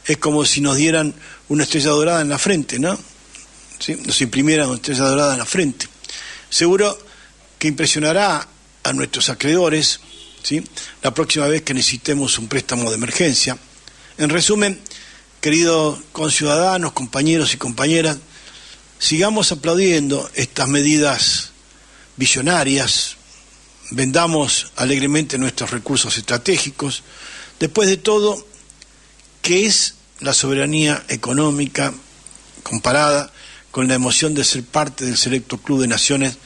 Es como si nos dieran una estrella dorada en la frente, ¿no? ¿Sí? Nos imprimieran una estrella dorada en la frente. Seguro que impresionará a nuestros acreedores, ¿sí? La próxima vez que necesitemos un préstamo de emergencia. En resumen, queridos conciudadanos, compañeros y compañeras, sigamos aplaudiendo estas medidas visionarias, vendamos alegremente nuestros recursos estratégicos. Después de todo, ¿qué es la soberanía económica comparada con la emoción de ser parte del selecto club de naciones,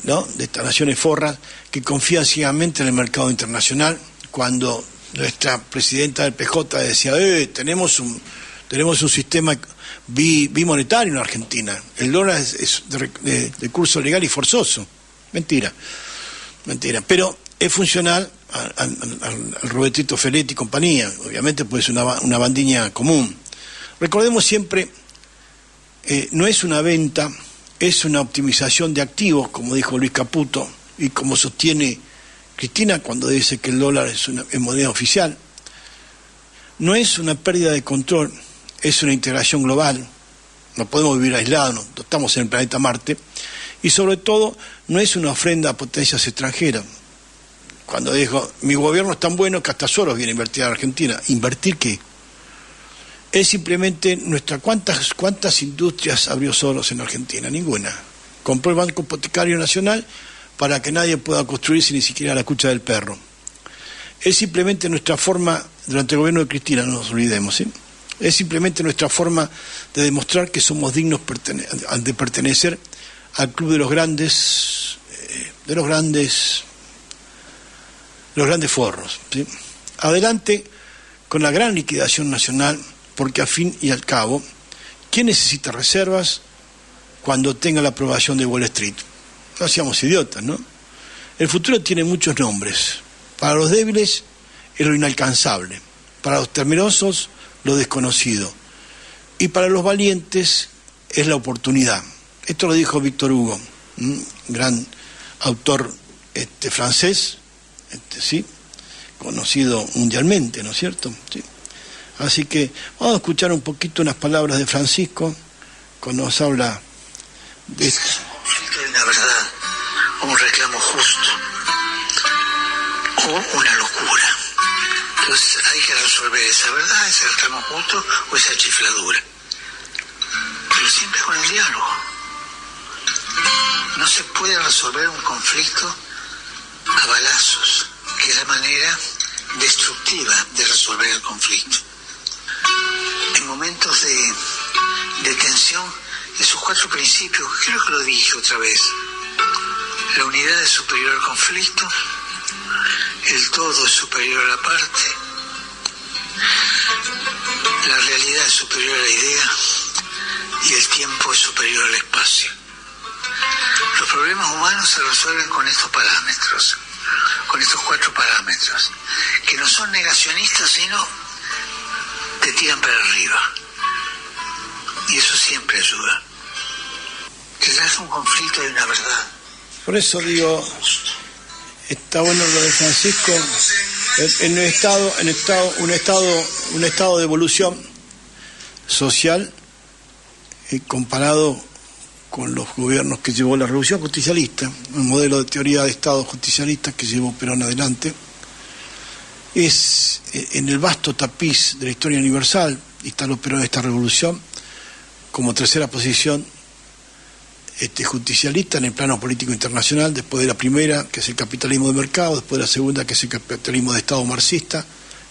¿no? De estas naciones forras que confían ciegamente en el mercado internacional? Cuando nuestra presidenta del PJ decía, tenemos un sistema bimonetario en Argentina, el dólar es de curso legal y forzoso. Mentira, pero es funcional al Robertito Feletti y compañía, obviamente pues una bandiña común. Recordemos siempre, no es una venta, es una optimización de activos, como dijo Luis Caputo, y como sostiene Cristina cuando dice que el dólar es moneda oficial. No es una pérdida de control, es una integración global. No podemos vivir aislados, no estamos en el planeta Marte. Y sobre todo, no es una ofrenda a potencias extranjeras. Cuando dijo, mi gobierno es tan bueno que hasta Soros viene a invertir en Argentina. ¿Invertir qué? Es simplemente ¿cuántas industrias abrió Soros en Argentina? Ninguna. Compró el Banco Hipotecario Nacional para que nadie pueda construirse ni siquiera la cucha del perro. Es simplemente nuestra forma, durante el gobierno de Cristina, no nos olvidemos, ¿sí? Es simplemente nuestra forma de demostrar que somos dignos de pertenecer al club de los grandes forros, ¿sí? Adelante con la gran liquidación nacional, porque a fin y al cabo, ¿quién necesita reservas cuando tenga la aprobación de Wall Street? No seamos idiotas, ¿no? El futuro tiene muchos nombres. Para los débiles es lo inalcanzable, para los temerosos lo desconocido, y para los valientes es la oportunidad. Esto lo dijo Víctor Hugo, gran autor francés, ¿sí? Conocido mundialmente, ¿no es cierto? Sí. Así que vamos a escuchar un poquito unas palabras de Francisco cuando nos habla de esto. De una verdad, un reclamo justo o una locura. Entonces hay que resolver esa verdad, ese reclamo justo o esa chifladura. Pero siempre con el diálogo. No se puede resolver un conflicto a balazos, que es la manera destructiva de resolver el conflicto. En momentos de tensión, esos 4 principios, creo que lo dije otra vez: la unidad es superior al conflicto, el todo es superior a la parte, la realidad es superior a la idea y el tiempo es superior al espacio. Los problemas humanos se resuelven con estos parámetros, con estos 4 parámetros, que no son negacionistas, sino te tiran para arriba. Y eso siempre ayuda. Detrás de un conflicto hay una verdad, Por eso digo, está bueno lo de Francisco, en un estado de evolución social comparado con los gobiernos que llevó la Revolución Justicialista, un modelo de teoría de Estado justicialista que llevó Perón adelante. Es en el vasto tapiz de la historia universal, instaló Perón esta revolución como tercera posición justicialista en el plano político internacional, después de la primera, que es el capitalismo de mercado, después de la segunda, que es el capitalismo de Estado marxista.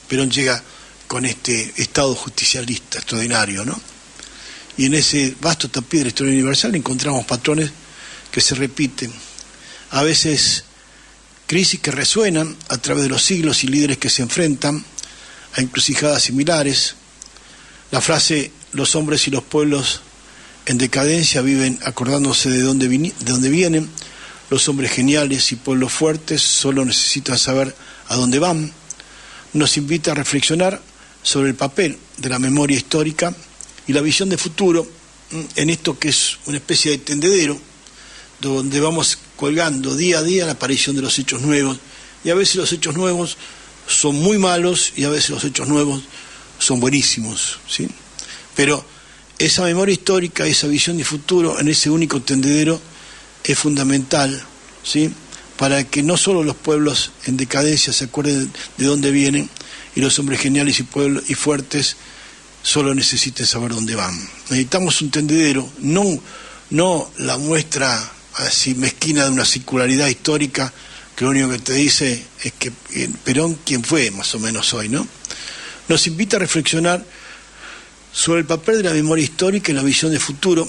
Perón llega con este Estado justicialista extraordinario, ¿no? Y en ese vasto tapiz de la historia universal encontramos patrones que se repiten, a veces crisis que resuenan a través de los siglos y líderes que se enfrentan a encrucijadas similares. La frase "los hombres y los pueblos en decadencia viven acordándose de dónde vienen, los hombres geniales y pueblos fuertes solo necesitan saber a dónde van", nos invita a reflexionar sobre el papel de la memoria histórica y la visión de futuro en esto que es una especie de tendedero donde vamos colgando día a día la aparición de los hechos nuevos, y a veces los hechos nuevos son muy malos y a veces los hechos nuevos son buenísimos, ¿sí? Pero esa memoria histórica, esa visión de futuro en ese único tendedero es fundamental, ¿sí? Para que no solo los pueblos en decadencia se acuerden de dónde vienen y los hombres geniales y fuertes solo necesiten saber dónde van. Necesitamos un tendedero, no la muestra así mezquina de una circularidad histórica que lo único que te dice es que Perón quién fue más o menos hoy, ¿no? Nos invita a reflexionar sobre el papel de la memoria histórica y la visión de futuro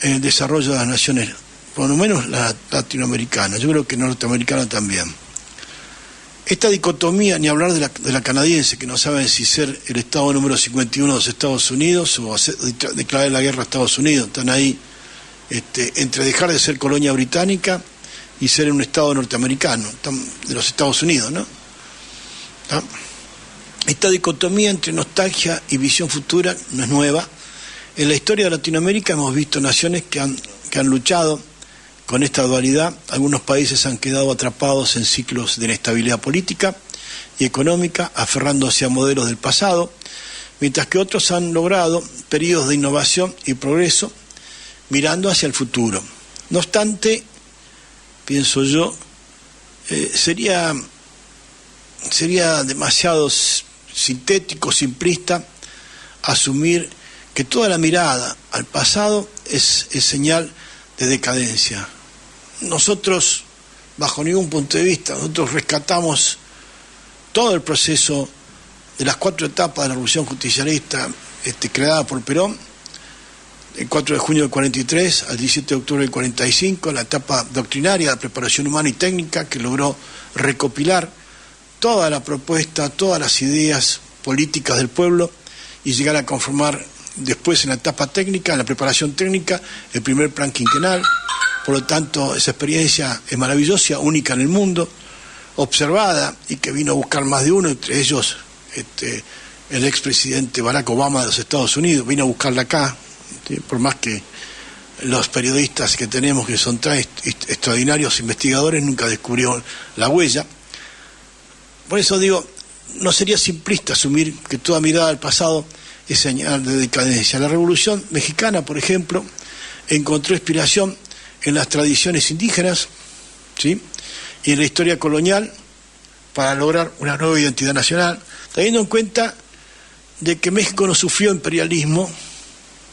en el desarrollo de las naciones, por lo menos la latinoamericana, yo creo que norteamericana también. Esta dicotomía, ni hablar de la canadiense, que no saben si ser el estado número 51 de los Estados Unidos o declarar la guerra a Estados Unidos, están ahí entre dejar de ser colonia británica y ser un estado norteamericano, de los Estados Unidos, ¿no? ¿Ah? Esta dicotomía entre nostalgia y visión futura no es nueva. En la historia de Latinoamérica hemos visto naciones que han luchado con esta dualidad. Algunos países han quedado atrapados en ciclos de inestabilidad política y económica, aferrándose a modelos del pasado, mientras que otros han logrado periodos de innovación y progreso mirando hacia el futuro. No obstante, pienso yo, sería demasiado sintético, simplista, asumir que toda la mirada al pasado es señal de decadencia. Nosotros, bajo ningún punto de vista, nosotros rescatamos todo el proceso de las 4 etapas de la Revolución Justicialista creada por Perón, el 4 de junio del 43 al 17 de octubre del 45, la etapa doctrinaria de preparación humana y técnica que logró recopilar toda la propuesta, todas las ideas políticas del pueblo y llegar a conformar después en la etapa técnica, en la preparación técnica, el primer plan quinquenal. Por lo tanto, esa experiencia es maravillosa, única en el mundo, observada y que vino a buscar más de uno, entre ellos el expresidente Barack Obama de los Estados Unidos, vino a buscarla acá, ¿sí? Por más que los periodistas que tenemos, que son tan extraordinarios investigadores, nunca descubrieron la huella. Por eso digo, no sería simplista asumir que toda mirada al pasado es señal de decadencia. La Revolución Mexicana, por ejemplo, encontró inspiración en las tradiciones indígenas, ¿sí? Y en la historia colonial para lograr una nueva identidad nacional, teniendo en cuenta de que México no sufrió imperialismo,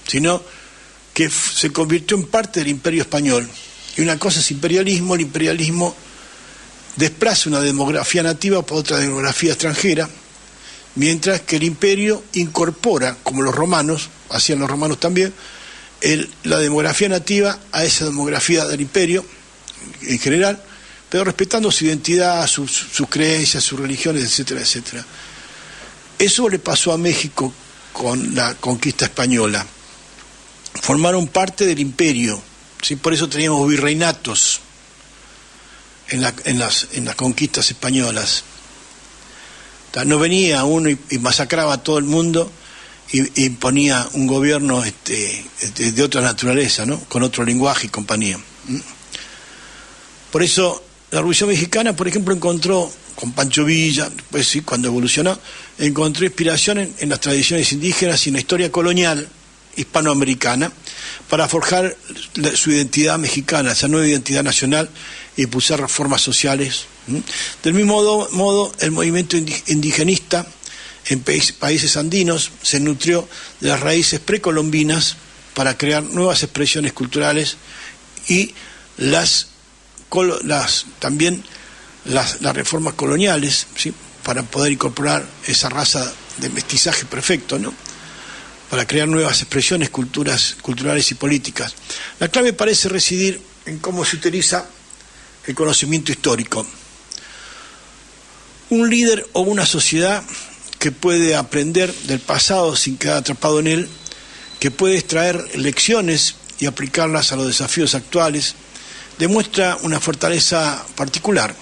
sino que se convirtió en parte del imperio español. Y una cosa es imperialismo, el imperialismo desplaza una demografía nativa por otra demografía extranjera, mientras que el imperio incorpora, como los romanos, hacían los romanos también, la demografía nativa a esa demografía del imperio en general, pero respetando su identidad, sus creencias, sus religiones, etcétera, etcétera. Eso le pasó a México con la conquista española. Formaron parte del imperio, ¿sí? Por eso teníamos virreinatos en las conquistas españolas. No venía uno y masacraba a todo el mundo y imponía un gobierno de otra naturaleza, ¿no? Con otro lenguaje y compañía. Por eso la Revolución Mexicana, por ejemplo, encontró, con Pancho Villa, pues sí, cuando evolucionó, encontró inspiración en las tradiciones indígenas y en la historia colonial hispanoamericana para forjar su identidad mexicana, esa nueva identidad nacional, e impulsar reformas sociales. Del mismo modo, el movimiento indigenista en países andinos se nutrió de las raíces precolombinas para crear nuevas expresiones culturales y también las reformas coloniales, ¿sí?, para poder incorporar esa raza de mestizaje perfecto, ¿no?, para crear nuevas expresiones culturales y políticas. La clave parece residir en cómo se utiliza el conocimiento histórico. Un líder o una sociedad que puede aprender del pasado sin quedar atrapado en él, que puede extraer lecciones y aplicarlas a los desafíos actuales, demuestra una fortaleza particular.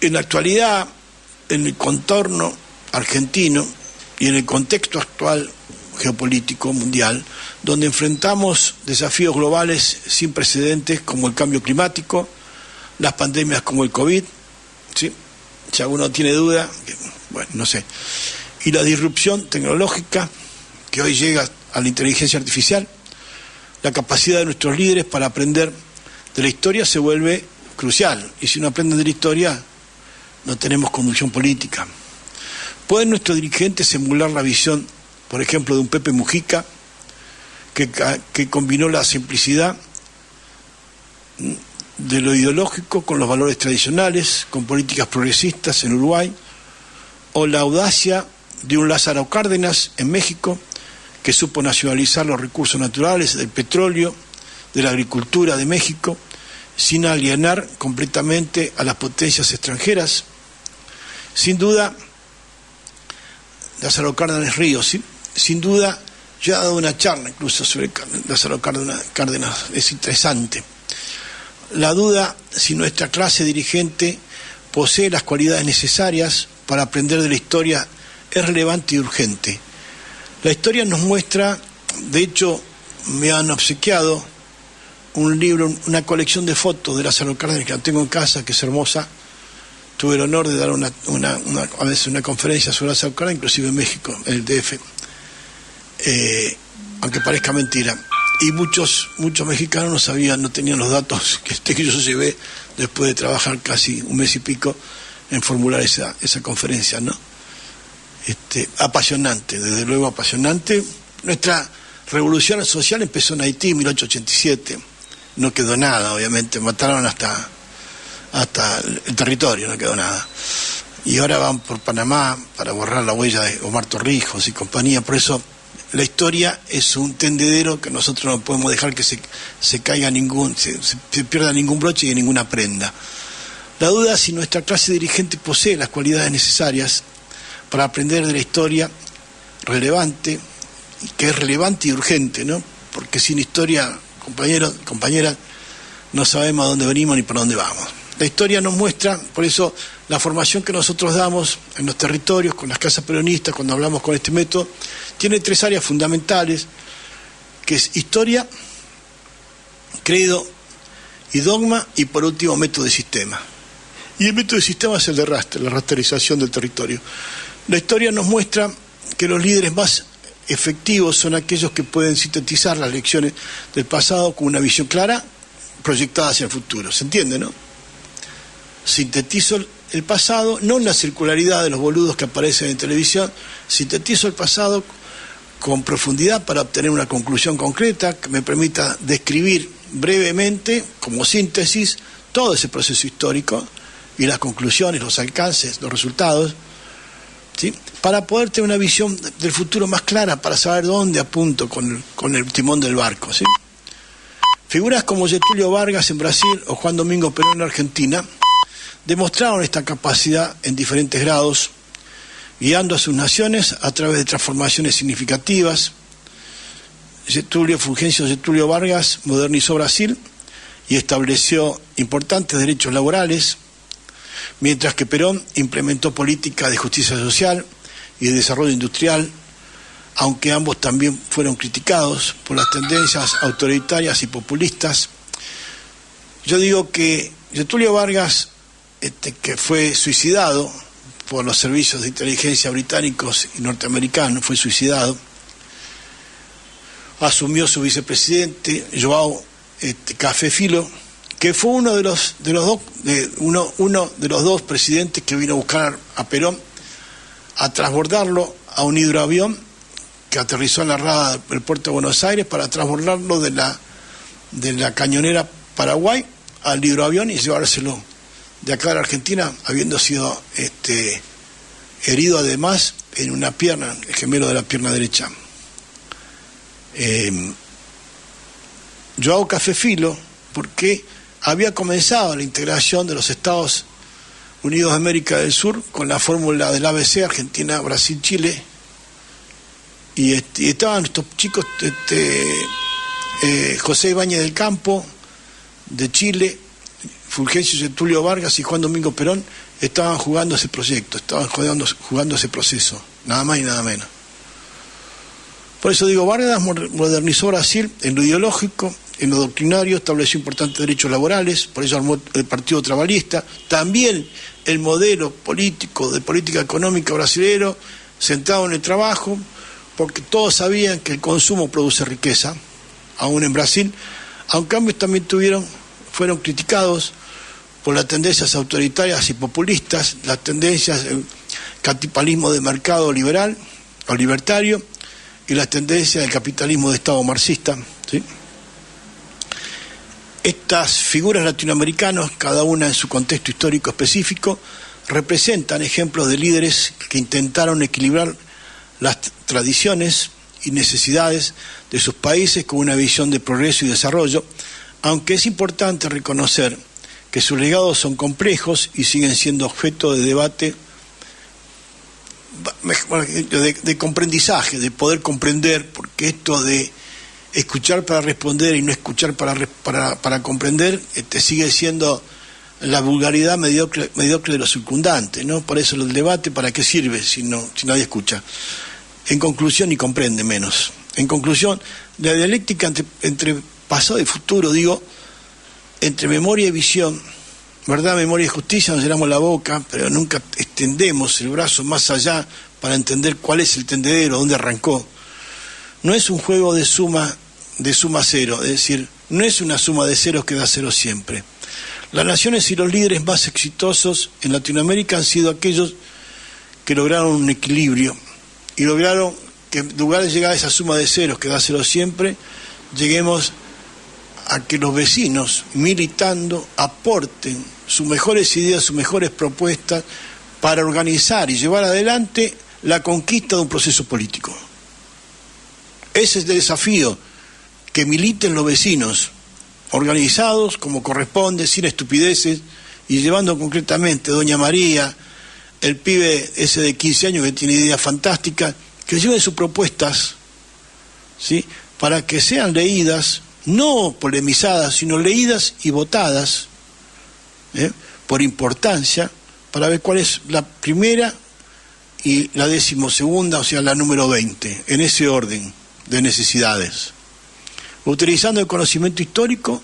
En la actualidad, en el contorno argentino y en el contexto actual geopolítico mundial, donde enfrentamos desafíos globales sin precedentes como el cambio climático, las pandemias como el COVID, ¿sí?, si alguno tiene duda, bueno, no sé, y la disrupción tecnológica que hoy llega a la inteligencia artificial, la capacidad de nuestros líderes para aprender de la historia se vuelve crucial, y si no aprenden de la historia, no tenemos conducción política. ¿Pueden nuestros dirigentes emular la visión, por ejemplo, de un Pepe Mujica, que combinó la simplicidad de lo ideológico con los valores tradicionales, con políticas progresistas en Uruguay, o la audacia de un Lázaro Cárdenas en México, que supo nacionalizar los recursos naturales del petróleo, de la agricultura de México, sin alienar completamente a las potencias extranjeras? Sin duda, Lázaro Cárdenas Ríos, ¿sí?, sin duda, yo he dado una charla incluso sobre Lázaro Cárdenas, es interesante. La duda si nuestra clase dirigente posee las cualidades necesarias para aprender de la historia es relevante y urgente. La historia nos muestra, de hecho, me han obsequiado un libro, una colección de fotos de Lázaro Cárdenas que la tengo en casa, que es hermosa. Tuve el honor de dar a veces una conferencia sobre Lázaro Cárdenas, inclusive en México, en el DF, aunque parezca mentira. Y muchos mexicanos no sabían, no tenían los datos que yo llevé después de trabajar casi un mes y pico en formular esa conferencia, ¿no? Apasionante, desde luego apasionante. Nuestra revolución social empezó en Haití en 1887. No quedó nada, obviamente. Mataron hasta el territorio, no quedó nada. Y ahora van por Panamá para borrar la huella de Omar Torrijos y compañía. Por eso la historia es un tendedero que nosotros no podemos dejar que se caiga se pierda ningún broche y ninguna prenda. La duda es si nuestra clase dirigente posee las cualidades necesarias para aprender de la historia relevante, que es relevante y urgente, ¿no? Porque sin historia, compañeras, no sabemos a dónde venimos ni para dónde vamos. La historia nos muestra, por eso la formación que nosotros damos en los territorios, con las casas peronistas, cuando hablamos con este método, tiene 3 áreas fundamentales, que es historia, credo y dogma, y por último método de sistema. Y el método de sistema es el de raster, la rasterización del territorio. La historia nos muestra que los líderes más efectivos son aquellos que pueden sintetizar las lecciones del pasado con una visión clara, proyectada hacia el futuro. ¿Se entiende, no? Sintetizo el pasado, no en la circularidad de los boludos que aparecen en televisión, sintetizo el pasado con profundidad para obtener una conclusión concreta que me permita describir brevemente, como síntesis, todo ese proceso histórico y las conclusiones, los alcances, los resultados, ¿sí?, para poder tener una visión del futuro más clara, para saber dónde apunto con el timón del barco, ¿sí? Figuras como Getúlio Vargas en Brasil o Juan Domingo Perón en Argentina demostraron esta capacidad en diferentes grados, guiando a sus naciones a través de transformaciones significativas. Fulgencio Getúlio Vargas modernizó Brasil y estableció importantes derechos laborales, mientras que Perón implementó políticas de justicia social y de desarrollo industrial, aunque ambos también fueron criticados por las tendencias autoritarias y populistas. Yo digo que Getúlio Vargas, que fue suicidado por los servicios de inteligencia británicos y norteamericanos, fue suicidado, asumió su vicepresidente, João Cafefilo, que fue uno de los dos presidentes que vino a buscar a Perón, a transbordarlo a un hidroavión que aterrizó en la rada del puerto de Buenos Aires para transbordarlo de la cañonera Paraguay al hidroavión y llevárselo de acá a la Argentina, habiendo sido herido además en una pierna, el gemelo de la pierna derecha. João Cafefilo, porque había comenzado la integración de los Estados Unidos de América del Sur con la fórmula del ABC, Argentina, Brasil, Chile, y estaban estos chicos, José Ibáñez del Campo, de Chile, Fulgencio Getúlio Vargas y Juan Domingo Perón, estaban jugando ese proyecto, estaban jugando ese proceso, nada más y nada menos. Por eso digo, Vargas modernizó Brasil en lo ideológico, en lo doctrinario, estableció importantes derechos laborales, por eso armó el Partido Trabalhista, también el modelo político de política económica brasilero, centrado en el trabajo, porque todos sabían que el consumo produce riqueza, aún en Brasil, aunque ambos también fueron criticados por las tendencias autoritarias y populistas, las tendencias del capitalismo de mercado liberal o libertario y las tendencias del capitalismo de Estado marxista, ¿sí? Estas figuras latinoamericanas, cada una en su contexto histórico específico, representan ejemplos de líderes que intentaron equilibrar las tradiciones y necesidades de sus países con una visión de progreso y desarrollo, aunque es importante reconocer que sus legados son complejos y siguen siendo objeto de debate, de comprendizaje, de poder comprender, porque esto de escuchar para responder y no escuchar para comprender sigue siendo la vulgaridad mediocre de los circundantes, ¿no? Por eso el debate, ¿para qué sirve si nadie escucha? En conclusión, y comprende menos. En conclusión, la dialéctica entre pasado y futuro, digo, entre memoria y visión, verdad, memoria y justicia, nos llenamos la boca, pero nunca extendemos el brazo más allá para entender cuál es el tendedero, dónde arrancó. No es un juego de suma cero, es decir, no es una suma de ceros que da cero siempre. Las naciones y los líderes más exitosos en Latinoamérica han sido aquellos que lograron un equilibrio y lograron que en lugar de llegar a esa suma de ceros que da cero siempre, lleguemos a que los vecinos, militando, aporten sus mejores ideas, sus mejores propuestas para organizar y llevar adelante la conquista de un proceso político. Ese es el desafío, que militen los vecinos, organizados como corresponde, sin estupideces, y llevando concretamente Doña María, el pibe ese de 15 años que tiene ideas fantásticas, que lleven sus propuestas, ¿sí?, para que sean leídas, no polemizadas, sino leídas y votadas, por importancia, para ver cuál es la primera y la 12ª, o sea, la número 20, en ese orden de necesidades, utilizando el conocimiento histórico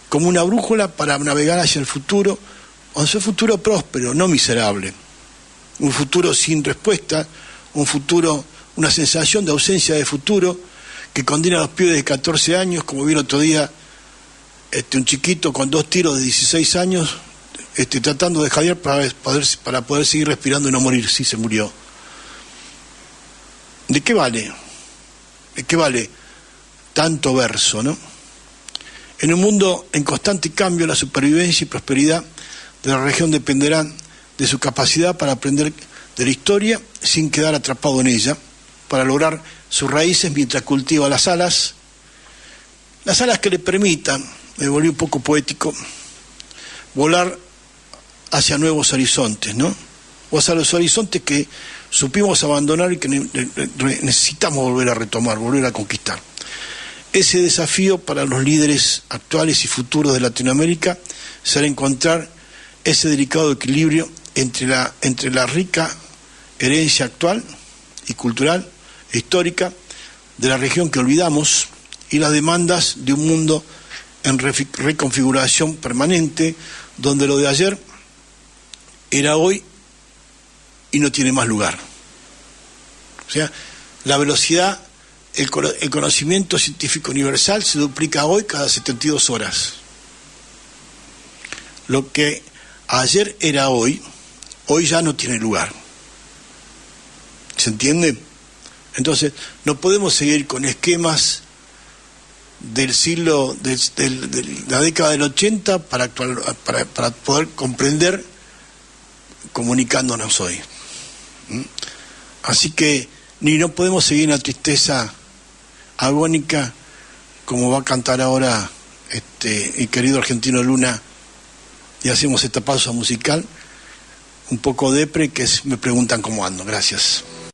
como una brújula para navegar hacia el futuro, hacia un futuro próspero, no miserable, un futuro sin respuesta, un futuro, una sensación de ausencia de futuro que condena a los pibes de 14 años, como vi el otro día, un chiquito con 2 tiros de 16 años, tratando de jadear para poder seguir respirando y no morir. Sí, se murió. ¿De qué vale? ¿De qué vale tanto verso, no? En un mundo en constante cambio, la supervivencia y prosperidad de la región dependerán de su capacidad para aprender de la historia sin quedar atrapado en ella, para lograr sus raíces mientras cultiva las alas que le permitan, me volví un poco poético, volar hacia nuevos horizontes, ¿no? O hacia los horizontes que supimos abandonar y que necesitamos volver a retomar, volver a conquistar. Ese desafío para los líderes actuales y futuros de Latinoamérica será encontrar ese delicado equilibrio entre la rica herencia actual y cultural e histórica de la región que olvidamos y las demandas de un mundo en reconfiguración permanente, donde lo de ayer era hoy y no tiene más lugar. O sea, la velocidad, el conocimiento científico universal se duplica hoy cada 72 horas. Lo que ayer era hoy ya no tiene lugar. ¿Se entiende? Entonces, no podemos seguir con esquemas del siglo, de la década del 80 para poder comprender comunicándonos hoy. Así que ni no podemos seguir en la tristeza agónica como va a cantar ahora el querido argentino Luna, y hacemos esta pausa musical un poco depre, que es Me preguntan cómo ando. Gracias.